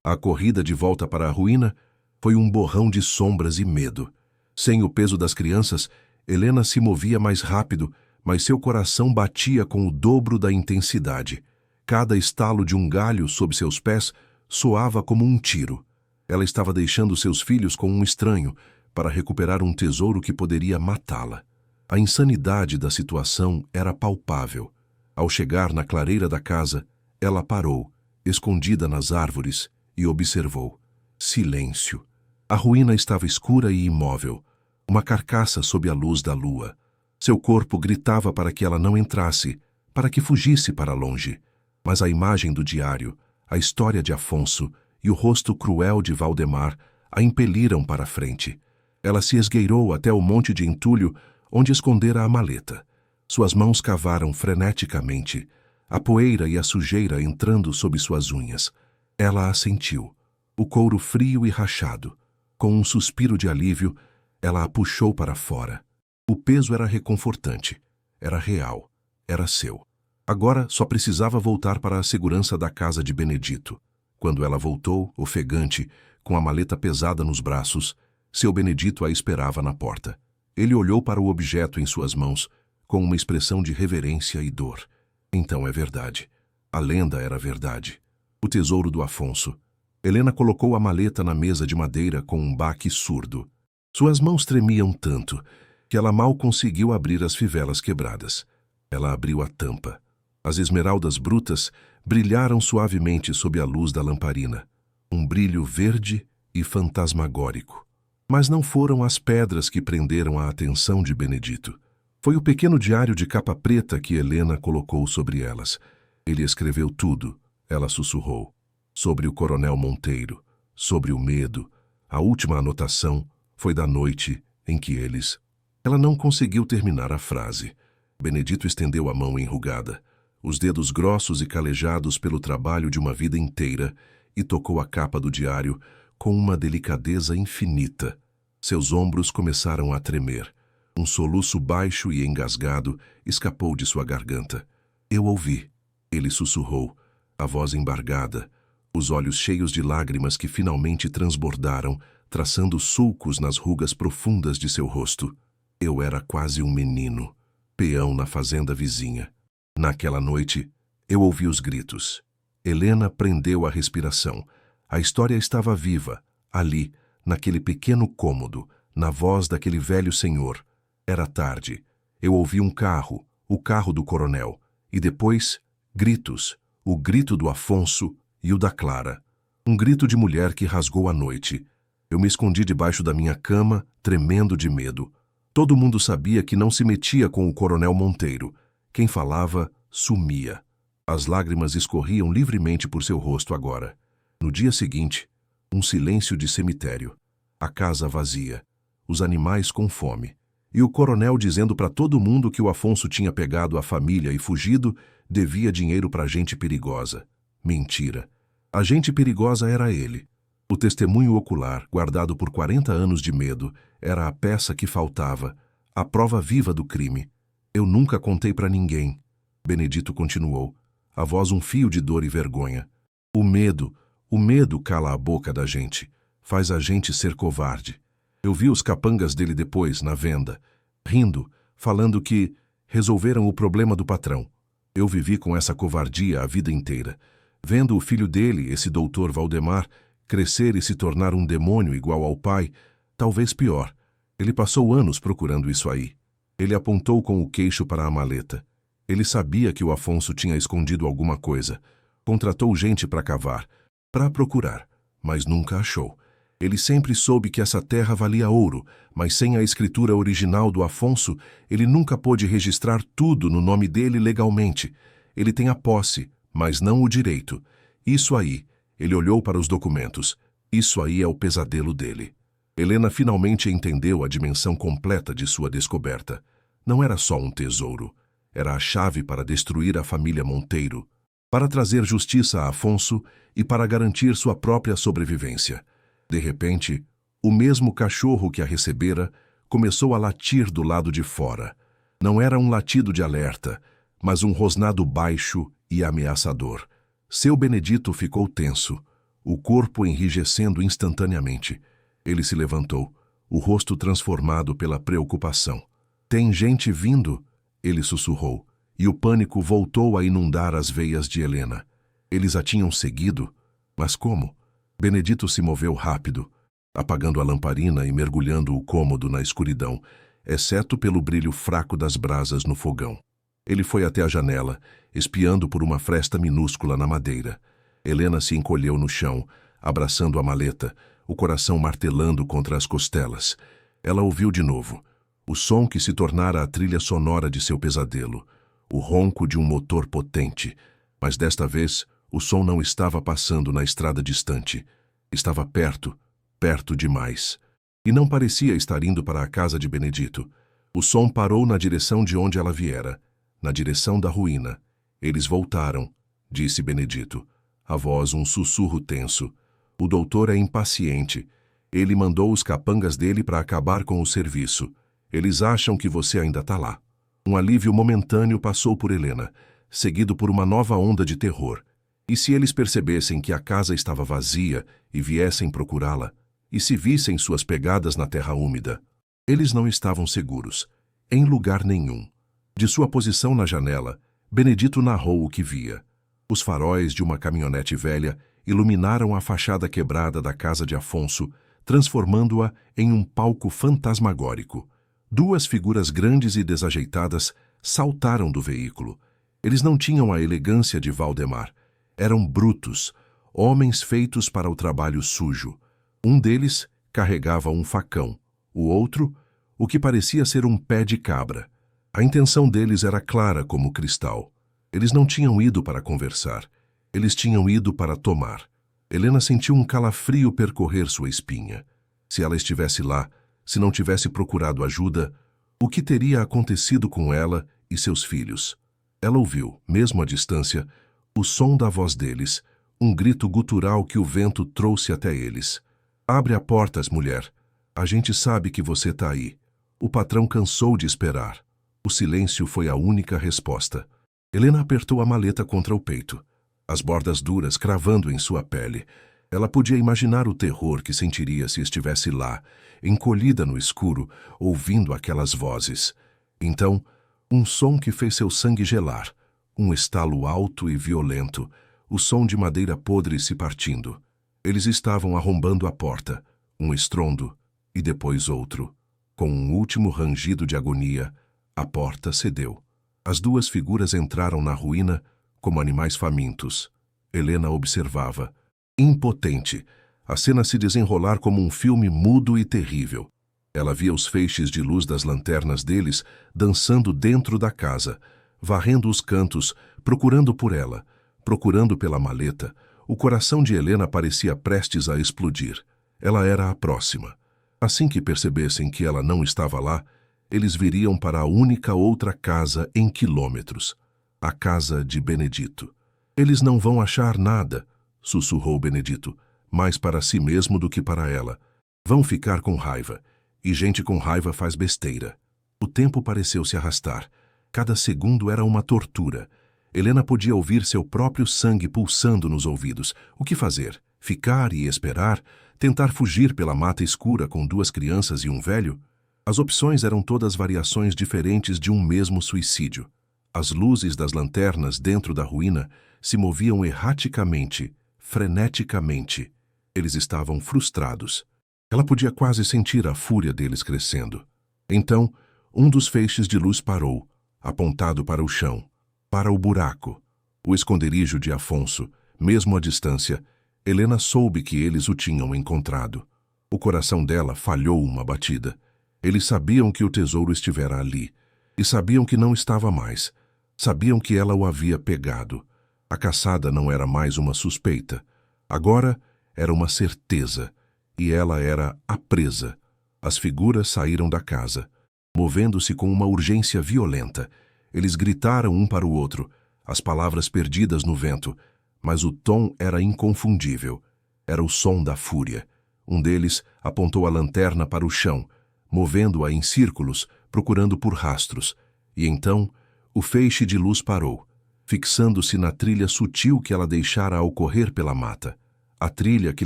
A corrida de volta para a ruína foi um borrão de sombras e medo. Sem o peso das crianças, Helena se movia mais rápido, mas seu coração batia com o dobro da intensidade. Cada estalo de um galho sob seus pés soava como um tiro. Ela estava deixando seus filhos com um estranho para recuperar um tesouro que poderia matá-la. A insanidade da situação era palpável. Ao chegar na clareira da casa, ela parou, escondida nas árvores, e observou. Silêncio. A ruína estava escura e imóvel, uma carcaça sob a luz da lua. Seu corpo gritava para que ela não entrasse, para que fugisse para longe. Mas a imagem do diário, a história de Afonso e o rosto cruel de Valdemar a impeliram para a frente. Ela se esgueirou até o monte de entulho onde escondera a maleta. Suas mãos cavaram freneticamente, a poeira e a sujeira entrando sob suas unhas. Ela a sentiu, o couro frio e rachado. Com um suspiro de alívio, ela a puxou para fora. O peso era reconfortante, era real, era seu. Agora só precisava voltar para a segurança da casa de Benedito. Quando ela voltou, ofegante, com a maleta pesada nos braços, seu Benedito a esperava na porta. Ele olhou para o objeto em suas mãos, com uma expressão de reverência e dor. Então é verdade. A lenda era verdade. O tesouro do Afonso. Helena colocou a maleta na mesa de madeira com um baque surdo. Suas mãos tremiam tanto que ela mal conseguiu abrir as fivelas quebradas. Ela abriu a tampa. As esmeraldas brutas brilharam suavemente sob a luz da lamparina. Um brilho verde e fantasmagórico. Mas não foram as pedras que prenderam a atenção de Benedito. Foi o pequeno diário de capa preta que Helena colocou sobre elas. Ele escreveu tudo, ela sussurrou. Sobre o coronel Monteiro, sobre o medo. A última anotação foi da noite em que eles... Ela não conseguiu terminar a frase. Benedito estendeu a mão enrugada, os dedos grossos e calejados pelo trabalho de uma vida inteira, e tocou a capa do diário com uma delicadeza infinita. Seus ombros começaram a tremer. Um soluço baixo e engasgado escapou de sua garganta. Eu ouvi. Ele sussurrou, a voz embargada, os olhos cheios de lágrimas que finalmente transbordaram, traçando sulcos nas rugas profundas de seu rosto. Eu era quase um menino, peão na fazenda vizinha. Naquela noite, eu ouvi os gritos. Helena prendeu a respiração. A história estava viva, ali, naquele pequeno cômodo, na voz daquele velho senhor. Era tarde. Eu ouvi um carro, o carro do coronel, e depois, gritos, o grito do Afonso e o da Clara. Um grito de mulher que rasgou a noite. Eu me escondi debaixo da minha cama, tremendo de medo. Todo mundo sabia que não se metia com o coronel Monteiro. Quem falava, sumia. As lágrimas escorriam livremente por seu rosto agora. No dia seguinte, um silêncio de cemitério. A casa vazia. Os animais com fome. E o coronel dizendo para todo mundo que o Afonso tinha pegado a família e fugido, devia dinheiro para gente perigosa. Mentira. A gente perigosa era ele. O testemunho ocular, guardado por 40 anos de medo, era a peça que faltava, a prova viva do crime. Eu nunca contei para ninguém. Benedito continuou, a voz um fio de dor e vergonha. O medo cala a boca da gente, faz a gente ser covarde. Eu vi os capangas dele depois, na venda, rindo, falando que resolveram o problema do patrão. Eu vivi com essa covardia a vida inteira, vendo o filho dele, esse doutor Valdemar, crescer e se tornar um demônio igual ao pai, talvez pior. Ele passou anos procurando isso aí. Ele apontou com o queixo para a maleta. Ele sabia que o Afonso tinha escondido alguma coisa. Contratou gente para cavar, para procurar, mas nunca achou. Ele sempre soube que essa terra valia ouro, mas sem a escritura original do Afonso, ele nunca pôde registrar tudo no nome dele legalmente. Ele tem a posse, mas não o direito. Isso aí, ele olhou para os documentos. Isso aí é o pesadelo dele. Helena finalmente entendeu a dimensão completa de sua descoberta. Não era só um tesouro. Era a chave para destruir a família Monteiro, para trazer justiça a Afonso e para garantir sua própria sobrevivência. De repente, O mesmo cachorro que a recebera começou a latir do lado de fora. Não era um latido de alerta, mas um rosnado baixo e ameaçador. Seu Benedito ficou tenso, o corpo enrijecendo instantaneamente. Ele se levantou, o rosto transformado pela preocupação. "Tem gente vindo", ele sussurrou, e o pânico voltou a inundar as veias de Helena. Eles a tinham seguido? Mas como? Benedito se moveu rápido, apagando a lamparina e mergulhando o cômodo na escuridão, exceto pelo brilho fraco das brasas no fogão. Ele foi até a janela, espiando por uma fresta minúscula na madeira. Helena se encolheu no chão, abraçando a maleta, o coração martelando contra as costelas. Ela ouviu de novo, o som que se tornara a trilha sonora de seu pesadelo, o ronco de um motor potente, mas desta vez o som não estava passando na estrada distante. Estava perto, perto demais. E não parecia estar indo para a casa de Benedito. O som parou na direção de onde ela viera, na direção da ruína. "Eles voltaram", disse Benedito, a voz um sussurro tenso. "O doutor é impaciente. Ele mandou os capangas dele para acabar com o serviço. Eles acham que você ainda está lá." Um alívio momentâneo passou por Helena, seguido por uma nova onda de terror. E se eles percebessem que a casa estava vazia e viessem procurá-la? E se vissem suas pegadas na terra úmida? Eles não estavam seguros, em lugar nenhum. De sua posição na janela, Benedito narrou o que via. Os faróis de uma caminhonete velha iluminaram a fachada quebrada da casa de Afonso, transformando-a em um palco fantasmagórico. Duas figuras grandes e desajeitadas saltaram do veículo. Eles não tinham a elegância de Valdemar. Eram brutos, homens feitos para o trabalho sujo. Um deles carregava um facão, o outro, o que parecia ser um pé de cabra. A intenção deles era clara como cristal. Eles não tinham ido para conversar. Eles tinham ido para tomar. Helena sentiu um calafrio percorrer sua espinha. Se ela estivesse lá, se não tivesse procurado ajuda, o que teria acontecido com ela e seus filhos? Ela ouviu, mesmo à distância, o som da voz deles, um grito gutural que o vento trouxe até eles. "Abre a porta, mulher. A gente sabe que você está aí." O patrão cansou de esperar. O silêncio foi a única resposta. Helena apertou a maleta contra o peito, as bordas duras cravando em sua pele. Ela podia imaginar o terror que sentiria se estivesse lá, encolhida no escuro, ouvindo aquelas vozes. Então, um som que fez seu sangue gelar, um estalo alto e violento, o som de madeira podre se partindo. Eles estavam arrombando a porta, um estrondo, e depois outro. Com um último rangido de agonia, a porta cedeu. As duas figuras entraram na ruína como animais famintos. Helena observava, impotente, a cena se desenrolar como um filme mudo e terrível. Ela via os feixes de luz das lanternas deles dançando dentro da casa, varrendo os cantos, procurando por ela, procurando pela maleta. O coração de Helena parecia prestes a explodir. Ela era a próxima. Assim que percebessem que ela não estava lá, eles viriam para a única outra casa em quilômetros, a casa de Benedito. "Eles não vão achar nada", sussurrou Benedito, mais para si mesmo do que para ela. "Vão ficar com raiva, e gente com raiva faz besteira." O tempo pareceu se arrastar. Cada segundo era uma tortura. Helena podia ouvir seu próprio sangue pulsando nos ouvidos. O que fazer? Ficar e esperar? Tentar fugir pela mata escura com duas crianças e um velho? As opções eram todas variações diferentes de um mesmo suicídio. As luzes das lanternas dentro da ruína se moviam erraticamente, freneticamente. Eles estavam frustrados. Ela podia quase sentir a fúria deles crescendo. Então, um dos feixes de luz parou, apontado para o chão, para o buraco, o esconderijo de Afonso. Mesmo à distância, Helena soube que eles o tinham encontrado. O coração dela falhou uma batida. Eles sabiam que o tesouro estivera ali, e sabiam que não estava mais. Sabiam que ela o havia pegado. A caçada não era mais uma suspeita. Agora era uma certeza, e ela era a presa. As figuras saíram da casa, movendo-se com uma urgência violenta. Eles gritaram um para o outro, as palavras perdidas no vento, mas o tom era inconfundível. Era o som da fúria, Um deles apontou a lanterna para o chão, movendo-a em círculos, procurando por rastros. E então, o feixe de luz parou, fixando-se na trilha sutil que ela deixara ao correr pela mata. A trilha que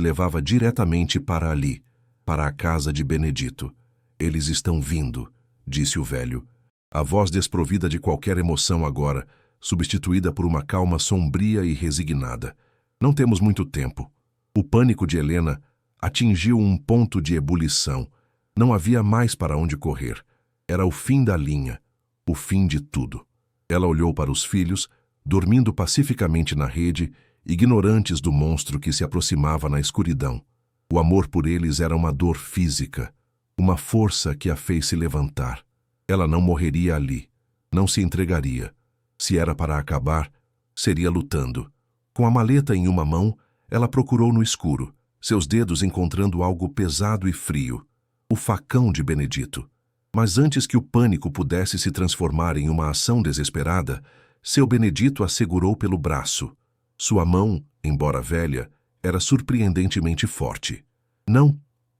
levava diretamente para ali, para a casa de Benedito. Eles estão vindo, disse o velho. A voz desprovida de qualquer emoção agora, substituída por uma calma sombria e resignada. Não temos muito tempo. O pânico de Helena atingiu um ponto de ebulição. Não havia mais para onde correr. Era o fim da linha, o fim de tudo. Ela olhou para os filhos, dormindo pacificamente na rede, ignorantes do monstro que se aproximava na escuridão. O amor por eles era uma dor física, uma força que a fez se levantar. Ela não morreria ali, não se entregaria. Se era para acabar, seria lutando. Com a maleta em uma mão, ela procurou no escuro, seus dedos encontrando algo pesado e frio. O facão de Benedito. Mas antes que o pânico pudesse se transformar em uma ação desesperada, seu Benedito a segurou pelo braço. Sua mão, embora velha, era surpreendentemente forte. Não,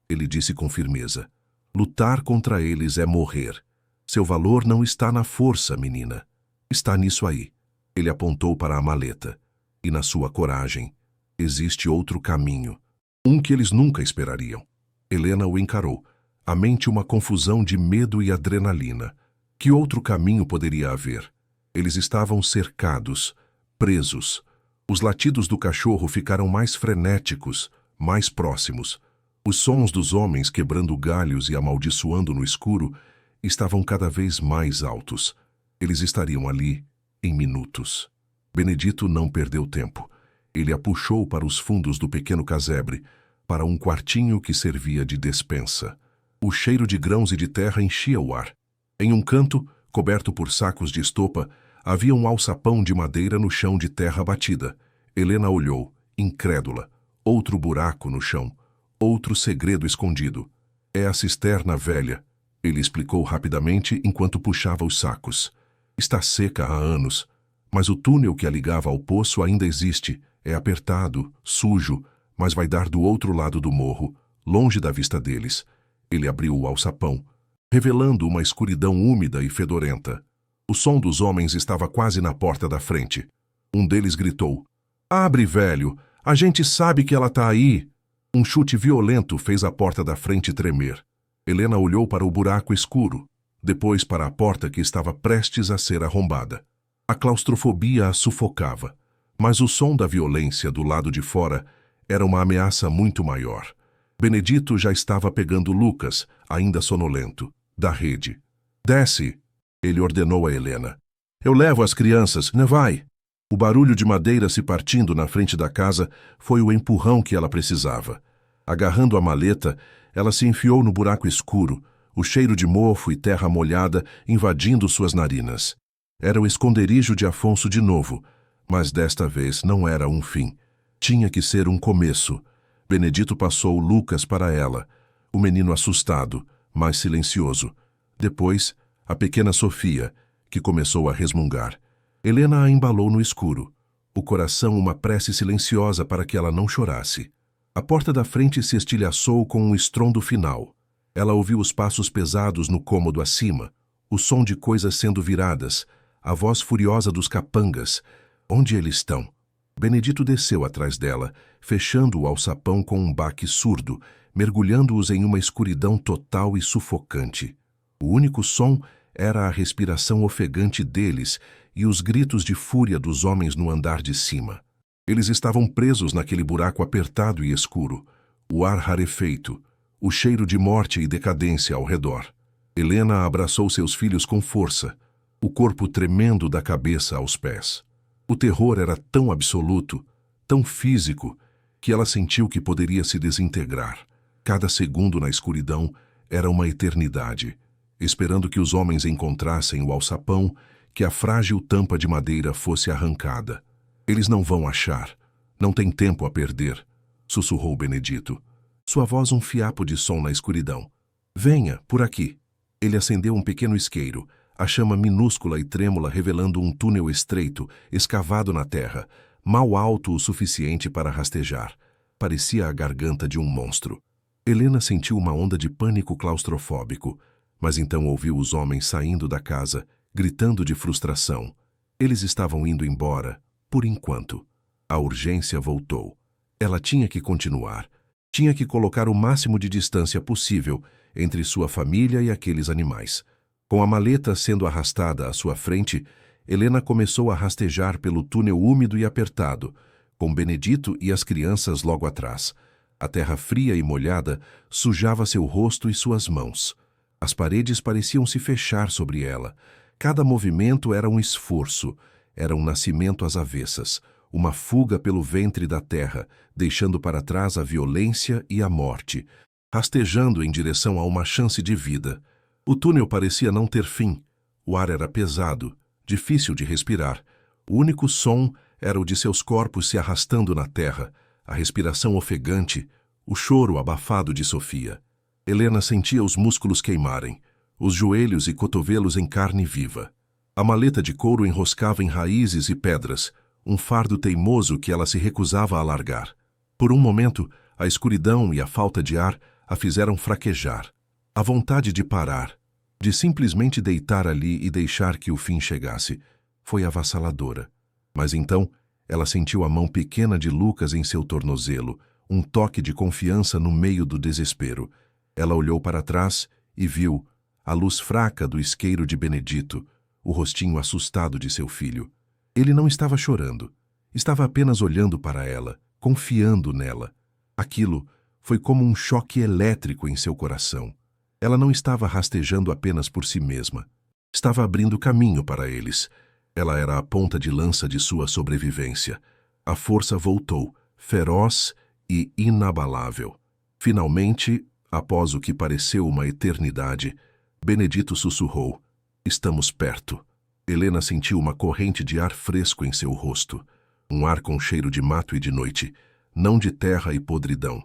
ele disse com firmeza. Lutar contra eles é morrer. Seu valor não está na força, menina. Está nisso aí. Ele apontou para a maleta. E na sua coragem, existe outro caminho. Um que eles nunca esperariam. Helena o encarou, a mente uma confusão de medo e adrenalina. Que outro caminho poderia haver? Eles estavam cercados, presos. Os latidos do cachorro ficaram mais frenéticos, mais próximos. Os sons dos homens quebrando galhos e amaldiçoando no escuro estavam cada vez mais altos. Eles estariam ali em minutos. Benedito não perdeu tempo. Ele a puxou para os fundos do pequeno casebre, para um quartinho que servia de despensa. O cheiro de grãos e de terra enchia o ar. Em um canto, coberto por sacos de estopa, havia um alçapão de madeira no chão de terra batida. Helena olhou, incrédula. Outro buraco no chão. Outro segredo escondido. É a cisterna velha, ele explicou rapidamente enquanto puxava os sacos. Está seca há anos, mas o túnel que a ligava ao poço ainda existe. É apertado, sujo, mas vai dar do outro lado do morro, longe da vista deles. Ele abriu o alçapão, revelando uma escuridão úmida e fedorenta. O som dos homens estava quase na porta da frente. Um deles gritou: "Abre, velho! A gente sabe que ela está aí!" Um chute violento fez a porta da frente tremer. Helena olhou para o buraco escuro, depois para a porta que estava prestes a ser arrombada. A claustrofobia a sufocava, mas o som da violência do lado de fora era uma ameaça muito maior. Benedito já estava pegando Lucas, ainda sonolento, da rede. "Desce!" ele ordenou a Helena. "Eu levo as crianças, né, vai!" O barulho de madeira se partindo na frente da casa foi o empurrão que ela precisava. Agarrando a maleta, ela se enfiou no buraco escuro, o cheiro de mofo e terra molhada invadindo suas narinas. Era o esconderijo de Afonso de novo, mas desta vez não era um fim. Tinha que ser um começo. Benedito passou Lucas para ela, o menino assustado, mas silencioso. Depois, a pequena Sofia, que começou a resmungar. Helena a embalou no escuro, o coração uma prece silenciosa para que ela não chorasse. A porta da frente se estilhaçou com um estrondo final. Ela ouviu os passos pesados no cômodo acima, o som de coisas sendo viradas, a voz furiosa dos capangas. Onde eles estão? Benedito desceu atrás dela, fechando o alçapão com um baque surdo, mergulhando-os em uma escuridão total e sufocante. O único som era a respiração ofegante deles e os gritos de fúria dos homens no andar de cima. Eles estavam presos naquele buraco apertado e escuro, o ar rarefeito, o cheiro de morte e decadência ao redor. Helena abraçou seus filhos com força, o corpo tremendo da cabeça aos pés. O terror era tão absoluto, tão físico, que ela sentiu que poderia se desintegrar. Cada segundo na escuridão era uma eternidade, esperando que os homens encontrassem o alçapão, que a frágil tampa de madeira fosse arrancada. "Eles não vão achar. Não tem tempo a perder", sussurrou Benedito. Sua voz um fiapo de som na escuridão. "Venha, por aqui." Ele acendeu um pequeno isqueiro, a chama minúscula e trêmula revelando um túnel estreito, escavado na terra, mal alto o suficiente para rastejar. Parecia a garganta de um monstro. Helena sentiu uma onda de pânico claustrofóbico, mas então ouviu os homens saindo da casa, gritando de frustração. Eles estavam indo embora, por enquanto. A urgência voltou. Ela tinha que continuar. Tinha que colocar o máximo de distância possível entre sua família e aqueles animais. Com a maleta sendo arrastada à sua frente, Helena começou a rastejar pelo túnel úmido e apertado, com Benedito e as crianças logo atrás. A terra fria e molhada sujava seu rosto e suas mãos. As paredes pareciam se fechar sobre ela. Cada movimento era um esforço, era um nascimento às avessas, uma fuga pelo ventre da terra, deixando para trás a violência e a morte, rastejando em direção a uma chance de vida. O túnel parecia não ter fim. O ar era pesado, difícil de respirar. O único som era o de seus corpos se arrastando na terra, a respiração ofegante, o choro abafado de Sofia. Helena sentia os músculos queimarem, os joelhos e cotovelos em carne viva. A maleta de couro enroscava em raízes e pedras, um fardo teimoso que ela se recusava a largar. Por um momento, a escuridão e a falta de ar a fizeram fraquejar. A vontade de parar, de simplesmente deitar ali e deixar que o fim chegasse, foi avassaladora. Mas então, ela sentiu a mão pequena de Lucas em seu tornozelo, um toque de confiança no meio do desespero. Ela olhou para trás e viu a luz fraca do isqueiro de Benedito, o rostinho assustado de seu filho. Ele não estava chorando, estava apenas olhando para ela, confiando nela. Aquilo foi como um choque elétrico em seu coração. Ela não estava rastejando apenas por si mesma. Estava abrindo caminho para eles. Ela era a ponta de lança de sua sobrevivência. A força voltou, feroz e inabalável. Finalmente, após o que pareceu uma eternidade, Benedito sussurrou: "Estamos perto." Helena sentiu uma corrente de ar fresco em seu rosto, um ar com cheiro de mato e de noite, não de terra e podridão.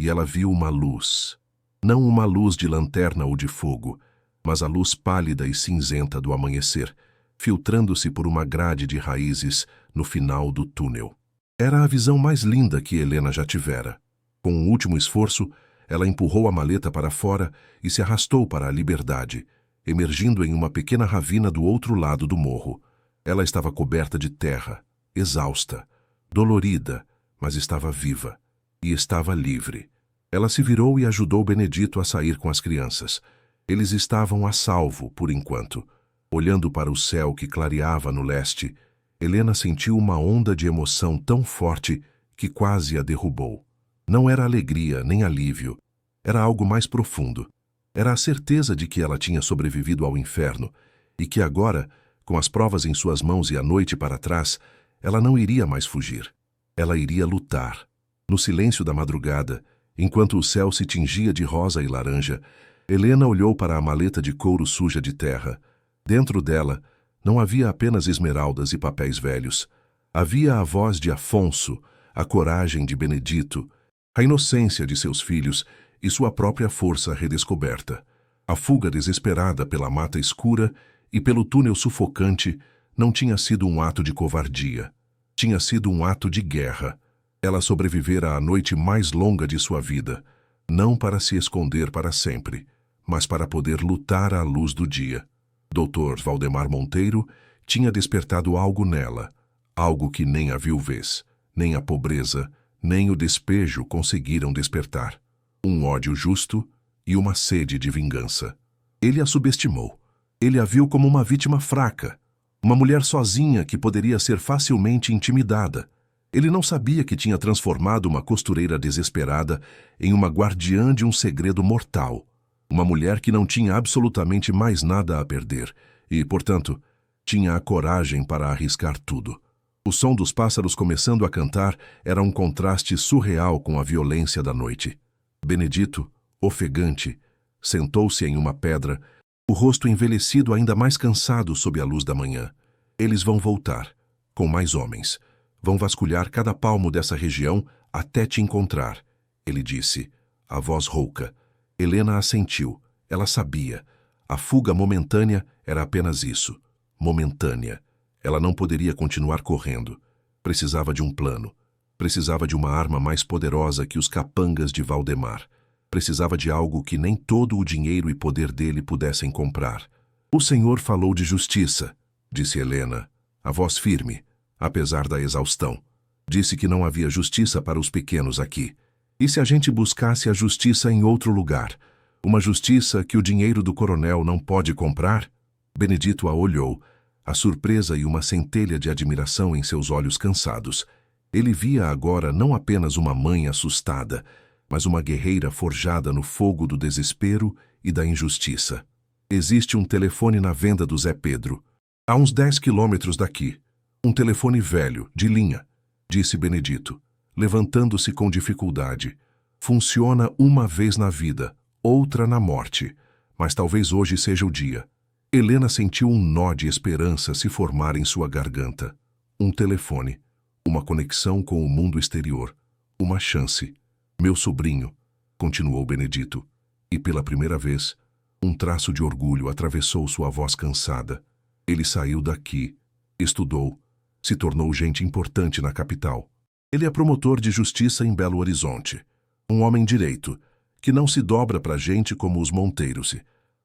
E ela viu uma luz. Não uma luz de lanterna ou de fogo, mas a luz pálida e cinzenta do amanhecer, filtrando-se por uma grade de raízes no final do túnel. Era a visão mais linda que Helena já tivera. Com um último esforço, ela empurrou a maleta para fora e se arrastou para a liberdade, emergindo em uma pequena ravina do outro lado do morro. Ela estava coberta de terra, exausta, dolorida, mas estava viva e estava livre. Ela se virou e ajudou Benedito a sair com as crianças. Eles estavam a salvo, por enquanto. Olhando para o céu que clareava no leste, Helena sentiu uma onda de emoção tão forte que quase a derrubou. Não era alegria nem alívio, era algo mais profundo. Era a certeza de que ela tinha sobrevivido ao inferno e que agora, com as provas em suas mãos e a noite para trás, ela não iria mais fugir. Ela iria lutar. No silêncio da madrugada, enquanto o céu se tingia de rosa e laranja, Helena olhou para a maleta de couro suja de terra. Dentro dela, não havia apenas esmeraldas e papéis velhos. Havia a voz de Afonso, a coragem de Benedito, a inocência de seus filhos e sua própria força redescoberta. A fuga desesperada pela mata escura e pelo túnel sufocante não tinha sido um ato de covardia. Tinha sido um ato de guerra. Ela sobrevivera à noite mais longa de sua vida, não para se esconder para sempre, mas para poder lutar à luz do dia. Dr. Valdemar Monteiro tinha despertado algo nela, algo que nem a viuvez, nem a pobreza, nem o despejo conseguiram despertar. Um ódio justo e uma sede de vingança. Ele a subestimou. Ele a viu como uma vítima fraca, uma mulher sozinha que poderia ser facilmente intimidada. Ele não sabia que tinha transformado uma costureira desesperada em uma guardiã de um segredo mortal. Uma mulher que não tinha absolutamente mais nada a perder e, portanto, tinha a coragem para arriscar tudo. O som dos pássaros começando a cantar era um contraste surreal com a violência da noite. Benedito, ofegante, sentou-se em uma pedra, o rosto envelhecido ainda mais cansado sob a luz da manhã. Eles vão voltar, com mais homens. Vão vasculhar cada palmo dessa região até te encontrar, ele disse, a voz rouca. Helena assentiu. Ela sabia. A fuga momentânea era apenas isso. Momentânea. Ela não poderia continuar correndo. Precisava de um plano. Precisava de uma arma mais poderosa que os capangas de Valdemar. Precisava de algo que nem todo o dinheiro e poder dele pudessem comprar. O Senhor falou de justiça, disse Helena, a voz firme, apesar da exaustão. Disse que não havia justiça para os pequenos aqui. E se a gente buscasse a justiça em outro lugar? Uma justiça que o dinheiro do coronel não pode comprar? Benedito a olhou, a surpresa e uma centelha de admiração em seus olhos cansados. Ele via agora não apenas uma mãe assustada, mas uma guerreira forjada no fogo do desespero e da injustiça. Existe um telefone na venda do Zé Pedro, a uns 10 quilômetros daqui. Um telefone velho, de linha, disse Benedito, levantando-se com dificuldade. Funciona uma vez na vida, outra na morte, mas talvez hoje seja o dia. Helena sentiu um nó de esperança se formar em sua garganta. Um telefone, uma conexão com o mundo exterior, uma chance. Meu sobrinho, continuou Benedito, e pela primeira vez, um traço de orgulho atravessou sua voz cansada. Ele saiu daqui, estudou, se tornou gente importante na capital. Ele é promotor de justiça em Belo Horizonte. Um homem direito, que não se dobra para gente como os Monteiros.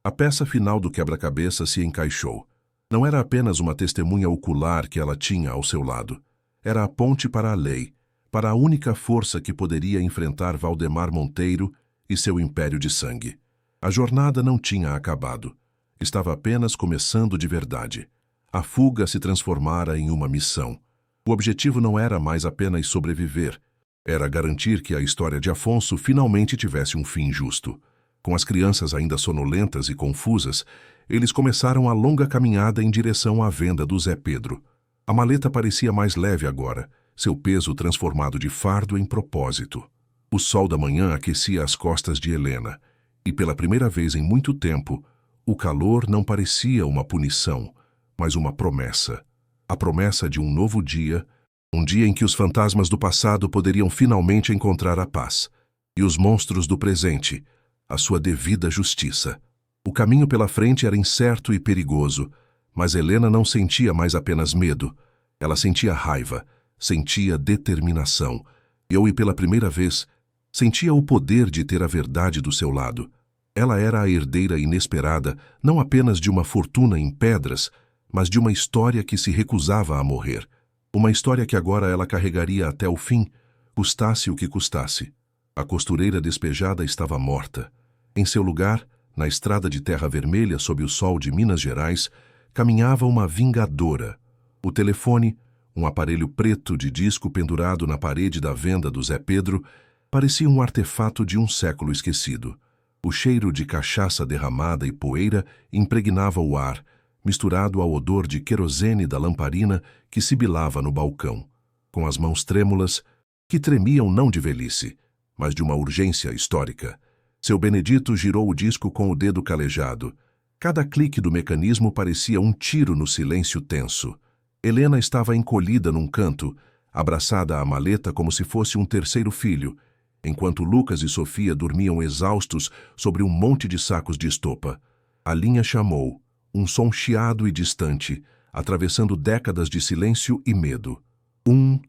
A peça final do quebra-cabeça se encaixou. Não era apenas uma testemunha ocular que ela tinha ao seu lado. Era a ponte para a lei, para a única força que poderia enfrentar Valdemar Monteiro e seu império de sangue. A jornada não tinha acabado. Estava apenas começando de verdade. A fuga se transformara em uma missão. O objetivo não era mais apenas sobreviver. Era garantir que a história de Afonso finalmente tivesse um fim justo. Com as crianças ainda sonolentas e confusas, eles começaram a longa caminhada em direção à venda do Zé Pedro. A maleta parecia mais leve agora, seu peso transformado de fardo em propósito. O sol da manhã aquecia as costas de Helena, e pela primeira vez em muito tempo, o calor não parecia uma punição, mas uma promessa. A promessa de um novo dia, um dia em que os fantasmas do passado poderiam finalmente encontrar a paz, e os monstros do presente, a sua devida justiça. O caminho pela frente era incerto e perigoso, mas Helena não sentia mais apenas medo. Ela sentia raiva, sentia determinação, e pela primeira vez, sentia o poder de ter a verdade do seu lado. Ela era a herdeira inesperada, não apenas de uma fortuna em pedras, mas de uma história que se recusava a morrer. Uma história que agora ela carregaria até o fim, custasse o que custasse. A costureira despejada estava morta. Em seu lugar, na estrada de terra vermelha sob o sol de Minas Gerais, caminhava uma vingadora. O telefone, um aparelho preto de disco pendurado na parede da venda do Zé Pedro, parecia um artefato de um século esquecido. O cheiro de cachaça derramada e poeira impregnava o ar, misturado ao odor de querosene da lamparina que sibilava no balcão. Com as mãos trêmulas, que tremiam não de velhice, mas de uma urgência histórica, seu Benedito girou o disco com o dedo calejado. Cada clique do mecanismo parecia um tiro no silêncio tenso. Helena estava encolhida num canto, abraçada à maleta como se fosse um terceiro filho, enquanto Lucas e Sofia dormiam exaustos sobre um monte de sacos de estopa. A linha chamou, um som chiado e distante, atravessando décadas de silêncio e medo. 1,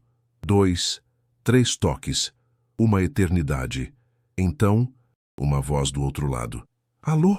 2, 3 toques. Uma eternidade. Então, uma voz do outro lado. Alô?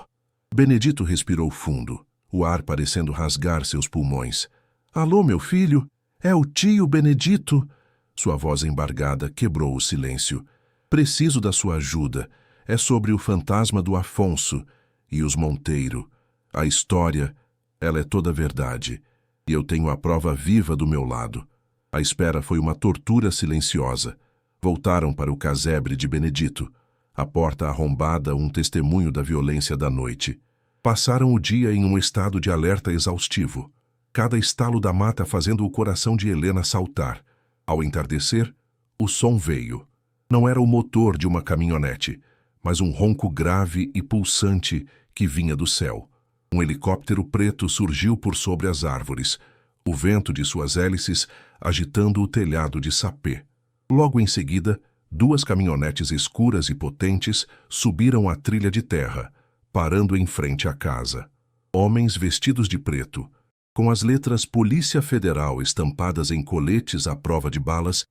Benedito respirou fundo, o ar parecendo rasgar seus pulmões. Alô, meu filho? É o tio Benedito? Sua voz embargada quebrou o silêncio. Preciso da sua ajuda. É sobre o fantasma do Afonso e os Monteiro. A história, ela é toda verdade. E eu tenho a prova viva do meu lado. A espera foi uma tortura silenciosa. Voltaram para o casebre de Benedito. A porta arrombada, um testemunho da violência da noite. Passaram o dia em um estado de alerta exaustivo. Cada estalo da mata fazendo o coração de Helena saltar. Ao entardecer, o som veio. Não era o motor de uma caminhonete, mas um ronco grave e pulsante que vinha do céu. Um helicóptero preto surgiu por sobre as árvores, o vento de suas hélices agitando o telhado de sapê. Logo em seguida, 2 caminhonetes escuras e potentes subiram a trilha de terra, parando em frente à casa. Homens vestidos de preto, com as letras Polícia Federal estampadas em coletes à prova de balas,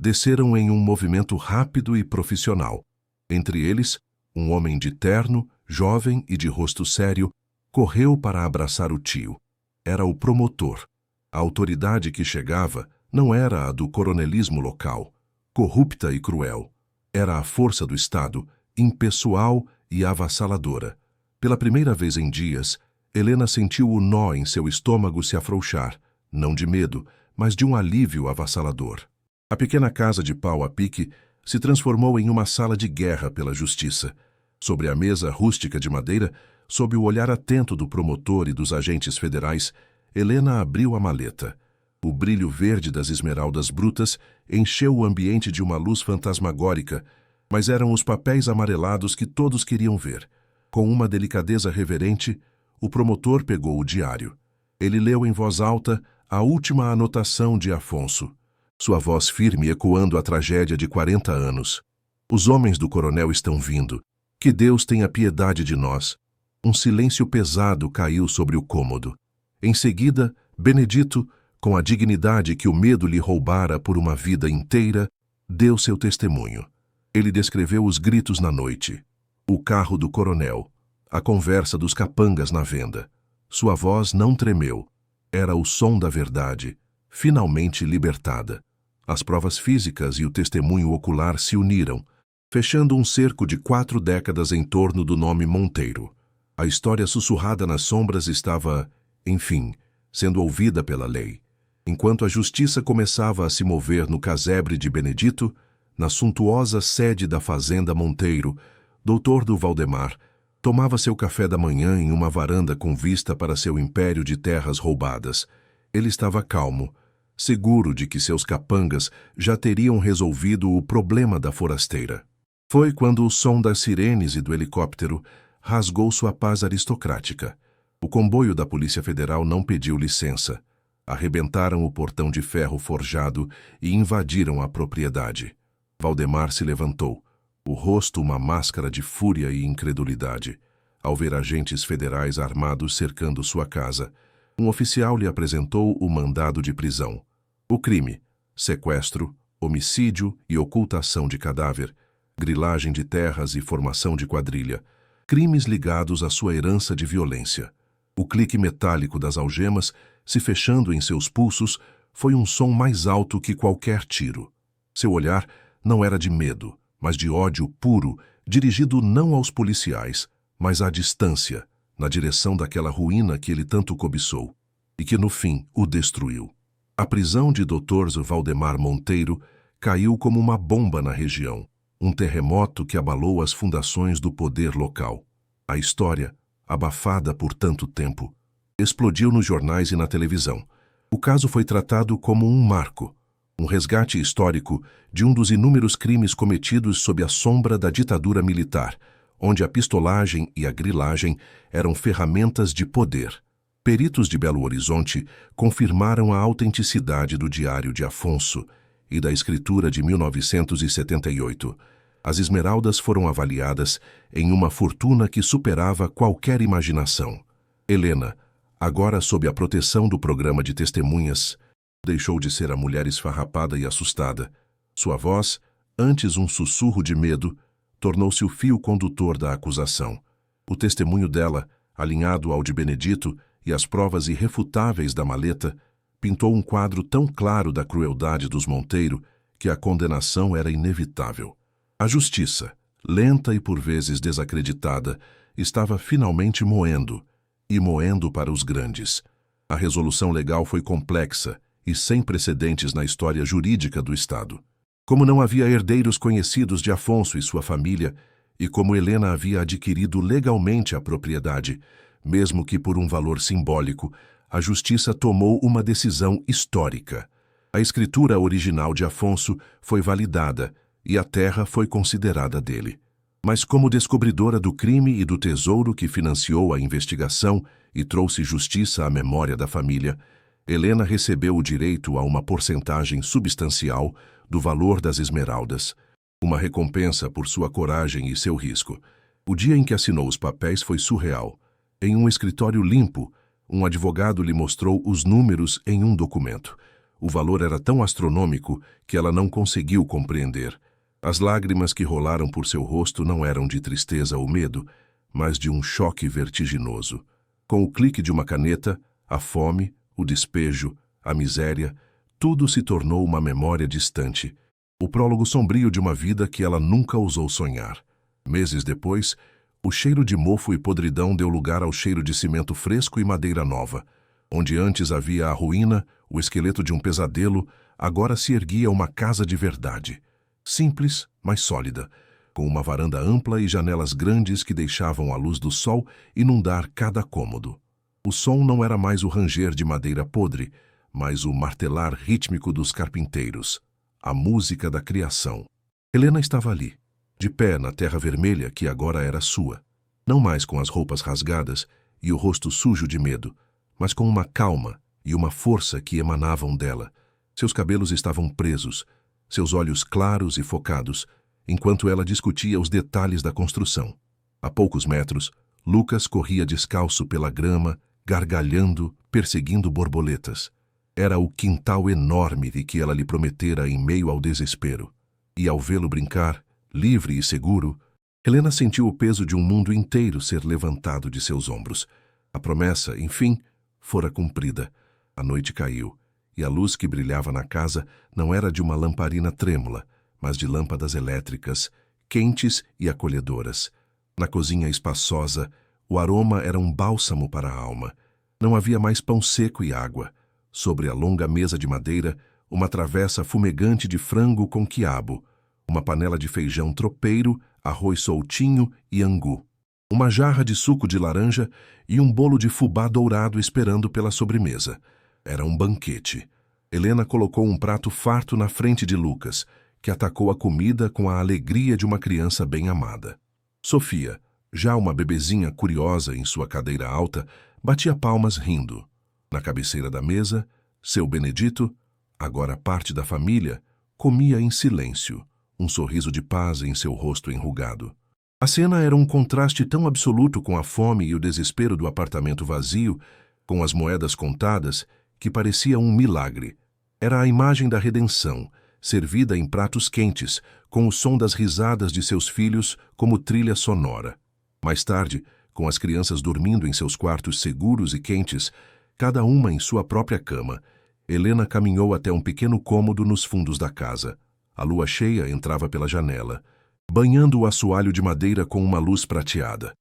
desceram em um movimento rápido e profissional. Entre eles, Um homem de terno, jovem e de rosto sério, correu para abraçar o tio. Era o promotor. A autoridade que chegava não era a do coronelismo local, corrupta e cruel. Era a força do Estado, impessoal e avassaladora. Pela primeira vez em dias, Helena sentiu o nó em seu estômago se afrouxar, não de medo, mas de um alívio avassalador. A pequena casa de pau a pique se transformou em uma sala de guerra pela justiça. Sobre a mesa rústica de madeira, sob o olhar atento do promotor e dos agentes federais, Helena abriu a maleta. O brilho verde das esmeraldas brutas encheu o ambiente de uma luz fantasmagórica, mas eram os papéis amarelados que todos queriam ver. Com uma delicadeza reverente, o promotor pegou o diário. Ele leu em voz alta a última anotação de Afonso, sua voz firme ecoando a tragédia de 40 anos. Os homens do coronel estão vindo. Que Deus tenha piedade de nós. Um silêncio pesado caiu sobre o cômodo. Em seguida, Benedito, com a dignidade que o medo lhe roubara por uma vida inteira, deu seu testemunho. Ele descreveu os gritos na noite, o carro do coronel, a conversa dos capangas na venda. Sua voz não tremeu. Era o som da verdade, finalmente libertada. As provas físicas e o testemunho ocular se uniram, fechando um cerco de 4 décadas em torno do nome Monteiro. A história sussurrada nas sombras estava, enfim, sendo ouvida pela lei. Enquanto a justiça começava a se mover no casebre de Benedito, na suntuosa sede da Fazenda Monteiro, doutor do Valdemar tomava seu café da manhã em uma varanda com vista para seu império de terras roubadas. Ele estava calmo, seguro de que seus capangas já teriam resolvido o problema da forasteira. Foi quando o som das sirenes e do helicóptero rasgou sua paz aristocrática. O comboio da Polícia Federal não pediu licença. Arrebentaram o portão de ferro forjado e invadiram a propriedade. Valdemar se levantou, o rosto uma máscara de fúria e incredulidade. Ao ver agentes federais armados cercando sua casa, um oficial lhe apresentou o mandado de prisão. O crime: sequestro, homicídio e ocultação de cadáver, grilagem de terras e formação de quadrilha, crimes ligados à sua herança de violência. O clique metálico das algemas, se fechando em seus pulsos, foi um som mais alto que qualquer tiro. Seu olhar não era de medo, mas de ódio puro, dirigido não aos policiais, mas à distância, na direção daquela ruína que ele tanto cobiçou, e que no fim o destruiu. A prisão de Dr. Valdemar Monteiro caiu como uma bomba na região, um terremoto que abalou as fundações do poder local. A história, abafada por tanto tempo, explodiu nos jornais e na televisão. O caso foi tratado como um marco, um resgate histórico de um dos inúmeros crimes cometidos sob a sombra da ditadura militar, onde a pistolagem e a grilagem eram ferramentas de poder. Peritos de Belo Horizonte confirmaram a autenticidade do diário de Afonso e da escritura de 1978. As esmeraldas foram avaliadas em uma fortuna que superava qualquer imaginação. Helena, agora sob a proteção do programa de testemunhas, deixou de ser a mulher esfarrapada e assustada. Sua voz, antes um sussurro de medo, tornou-se o fio condutor da acusação. O testemunho dela, alinhado ao de Benedito e as provas irrefutáveis da maleta, pintou um quadro tão claro da crueldade dos Monteiro que a condenação era inevitável. A justiça, lenta e por vezes desacreditada, estava finalmente moendo, e moendo para os grandes. A resolução legal foi complexa e sem precedentes na história jurídica do Estado. Como não havia herdeiros conhecidos de Afonso e sua família, e como Helena havia adquirido legalmente a propriedade, mesmo que por um valor simbólico, a justiça tomou uma decisão histórica. A escritura original de Afonso foi validada e a terra foi considerada dele. Mas como descobridora do crime e do tesouro que financiou a investigação e trouxe justiça à memória da família, Helena recebeu o direito a uma porcentagem substancial do valor das esmeraldas, uma recompensa por sua coragem e seu risco. O dia em que assinou os papéis foi surreal. Em um escritório limpo, um advogado lhe mostrou os números em um documento. O valor era tão astronômico que ela não conseguiu compreender. As lágrimas que rolaram por seu rosto não eram de tristeza ou medo, mas de um choque vertiginoso. Com o clique de uma caneta, a fome, o despejo, a miséria, tudo se tornou uma memória distante. O prólogo sombrio de uma vida que ela nunca ousou sonhar. Meses depois, o cheiro de mofo e podridão deu lugar ao cheiro de cimento fresco e madeira nova. Onde antes havia a ruína, o esqueleto de um pesadelo, agora se erguia uma casa de verdade. Simples, mas sólida, com uma varanda ampla e janelas grandes que deixavam a luz do sol inundar cada cômodo. O som não era mais o ranger de madeira podre, mas o martelar rítmico dos carpinteiros, a música da criação. Helena estava ali, de pé na terra vermelha que agora era sua, não mais com as roupas rasgadas e o rosto sujo de medo, mas com uma calma e uma força que emanavam dela. Seus cabelos estavam presos, seus olhos claros e focados, enquanto ela discutia os detalhes da construção. A poucos metros, Lucas corria descalço pela grama, gargalhando, perseguindo borboletas. Era o quintal enorme de que ela lhe prometera em meio ao desespero. E ao vê-lo brincar, livre e seguro, Helena sentiu o peso de um mundo inteiro ser levantado de seus ombros. A promessa, enfim, fora cumprida. A noite caiu, e a luz que brilhava na casa não era de uma lamparina trêmula, mas de lâmpadas elétricas, quentes e acolhedoras. Na cozinha espaçosa, o aroma era um bálsamo para a alma. Não havia mais pão seco e água. Sobre a longa mesa de madeira, uma travessa fumegante de frango com quiabo, uma panela de feijão tropeiro, arroz soltinho e angu, uma jarra de suco de laranja e um bolo de fubá dourado esperando pela sobremesa. Era um banquete. Helena colocou um prato farto na frente de Lucas, que atacou a comida com a alegria de uma criança bem amada. Sofia, já uma bebezinha curiosa em sua cadeira alta, batia palmas rindo. Na cabeceira da mesa, seu Benedito, agora parte da família, comia em silêncio, um sorriso de paz em seu rosto enrugado. A cena era um contraste tão absoluto com a fome e o desespero do apartamento vazio, com as moedas contadas, que parecia um milagre. Era a imagem da redenção, servida em pratos quentes, com o som das risadas de seus filhos como trilha sonora. Mais tarde, com as crianças dormindo em seus quartos seguros e quentes, cada uma em sua própria cama, Helena caminhou até um pequeno cômodo nos fundos da casa. A lua cheia entrava pela janela, banhando o assoalho de madeira com uma luz prateada.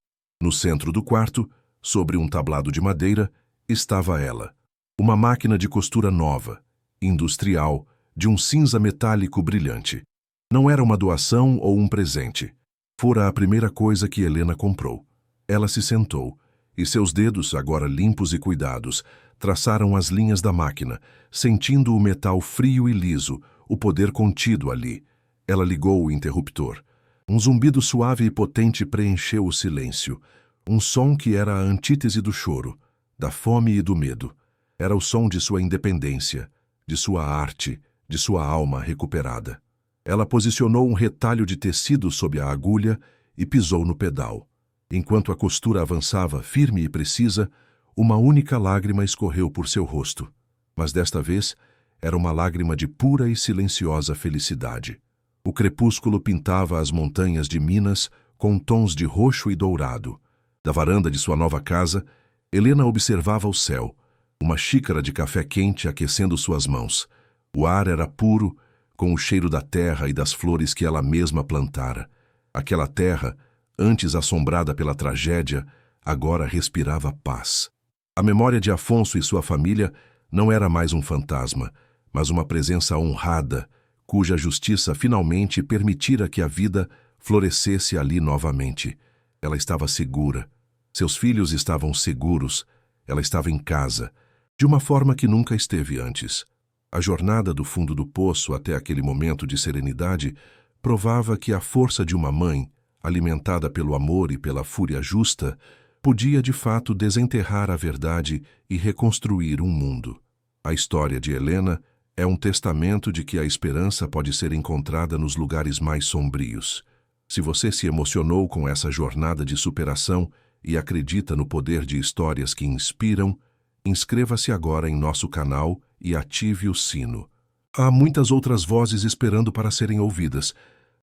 No centro do quarto, sobre um tablado de madeira, estava ela. Uma máquina de costura nova, industrial, de um cinza metálico brilhante. Não era uma doação ou um presente. Fora a primeira coisa que Helena comprou. Ela se sentou, e seus dedos, agora limpos e cuidados, traçaram as linhas da máquina, sentindo o metal frio e liso, o poder contido ali. Ela ligou o interruptor. Um zumbido suave e potente preencheu o silêncio. Um som que era a antítese do choro, da fome e do medo. Era o som de sua independência, de sua arte, de sua alma recuperada. Ela posicionou um retalho de tecido sob a agulha e pisou no pedal. Enquanto a costura avançava firme e precisa, uma única lágrima escorreu por seu rosto. Mas desta vez, era uma lágrima de pura e silenciosa felicidade. O crepúsculo pintava as montanhas de Minas com tons de roxo e dourado. Da varanda de sua nova casa, Helena observava o céu, uma xícara de café quente aquecendo suas mãos. O ar era puro, com o cheiro da terra e das flores que ela mesma plantara. Aquela terra, antes assombrada pela tragédia, agora respirava paz. A memória de Afonso e sua família não era mais um fantasma, mas uma presença honrada, cuja justiça finalmente permitira que a vida florescesse ali novamente. Ela estava segura. Seus filhos estavam seguros. Ela estava em casa, de uma forma que nunca esteve antes. A jornada do fundo do poço até aquele momento de serenidade provava que a força de uma mãe, alimentada pelo amor e pela fúria justa, podia de fato desenterrar a verdade e reconstruir um mundo. A história de Helena é um testamento de que a esperança pode ser encontrada nos lugares mais sombrios. Se você se emocionou com essa jornada de superação e acredita no poder de histórias que inspiram, inscreva-se agora em nosso canal e ative o sino. Há muitas outras vozes esperando para serem ouvidas.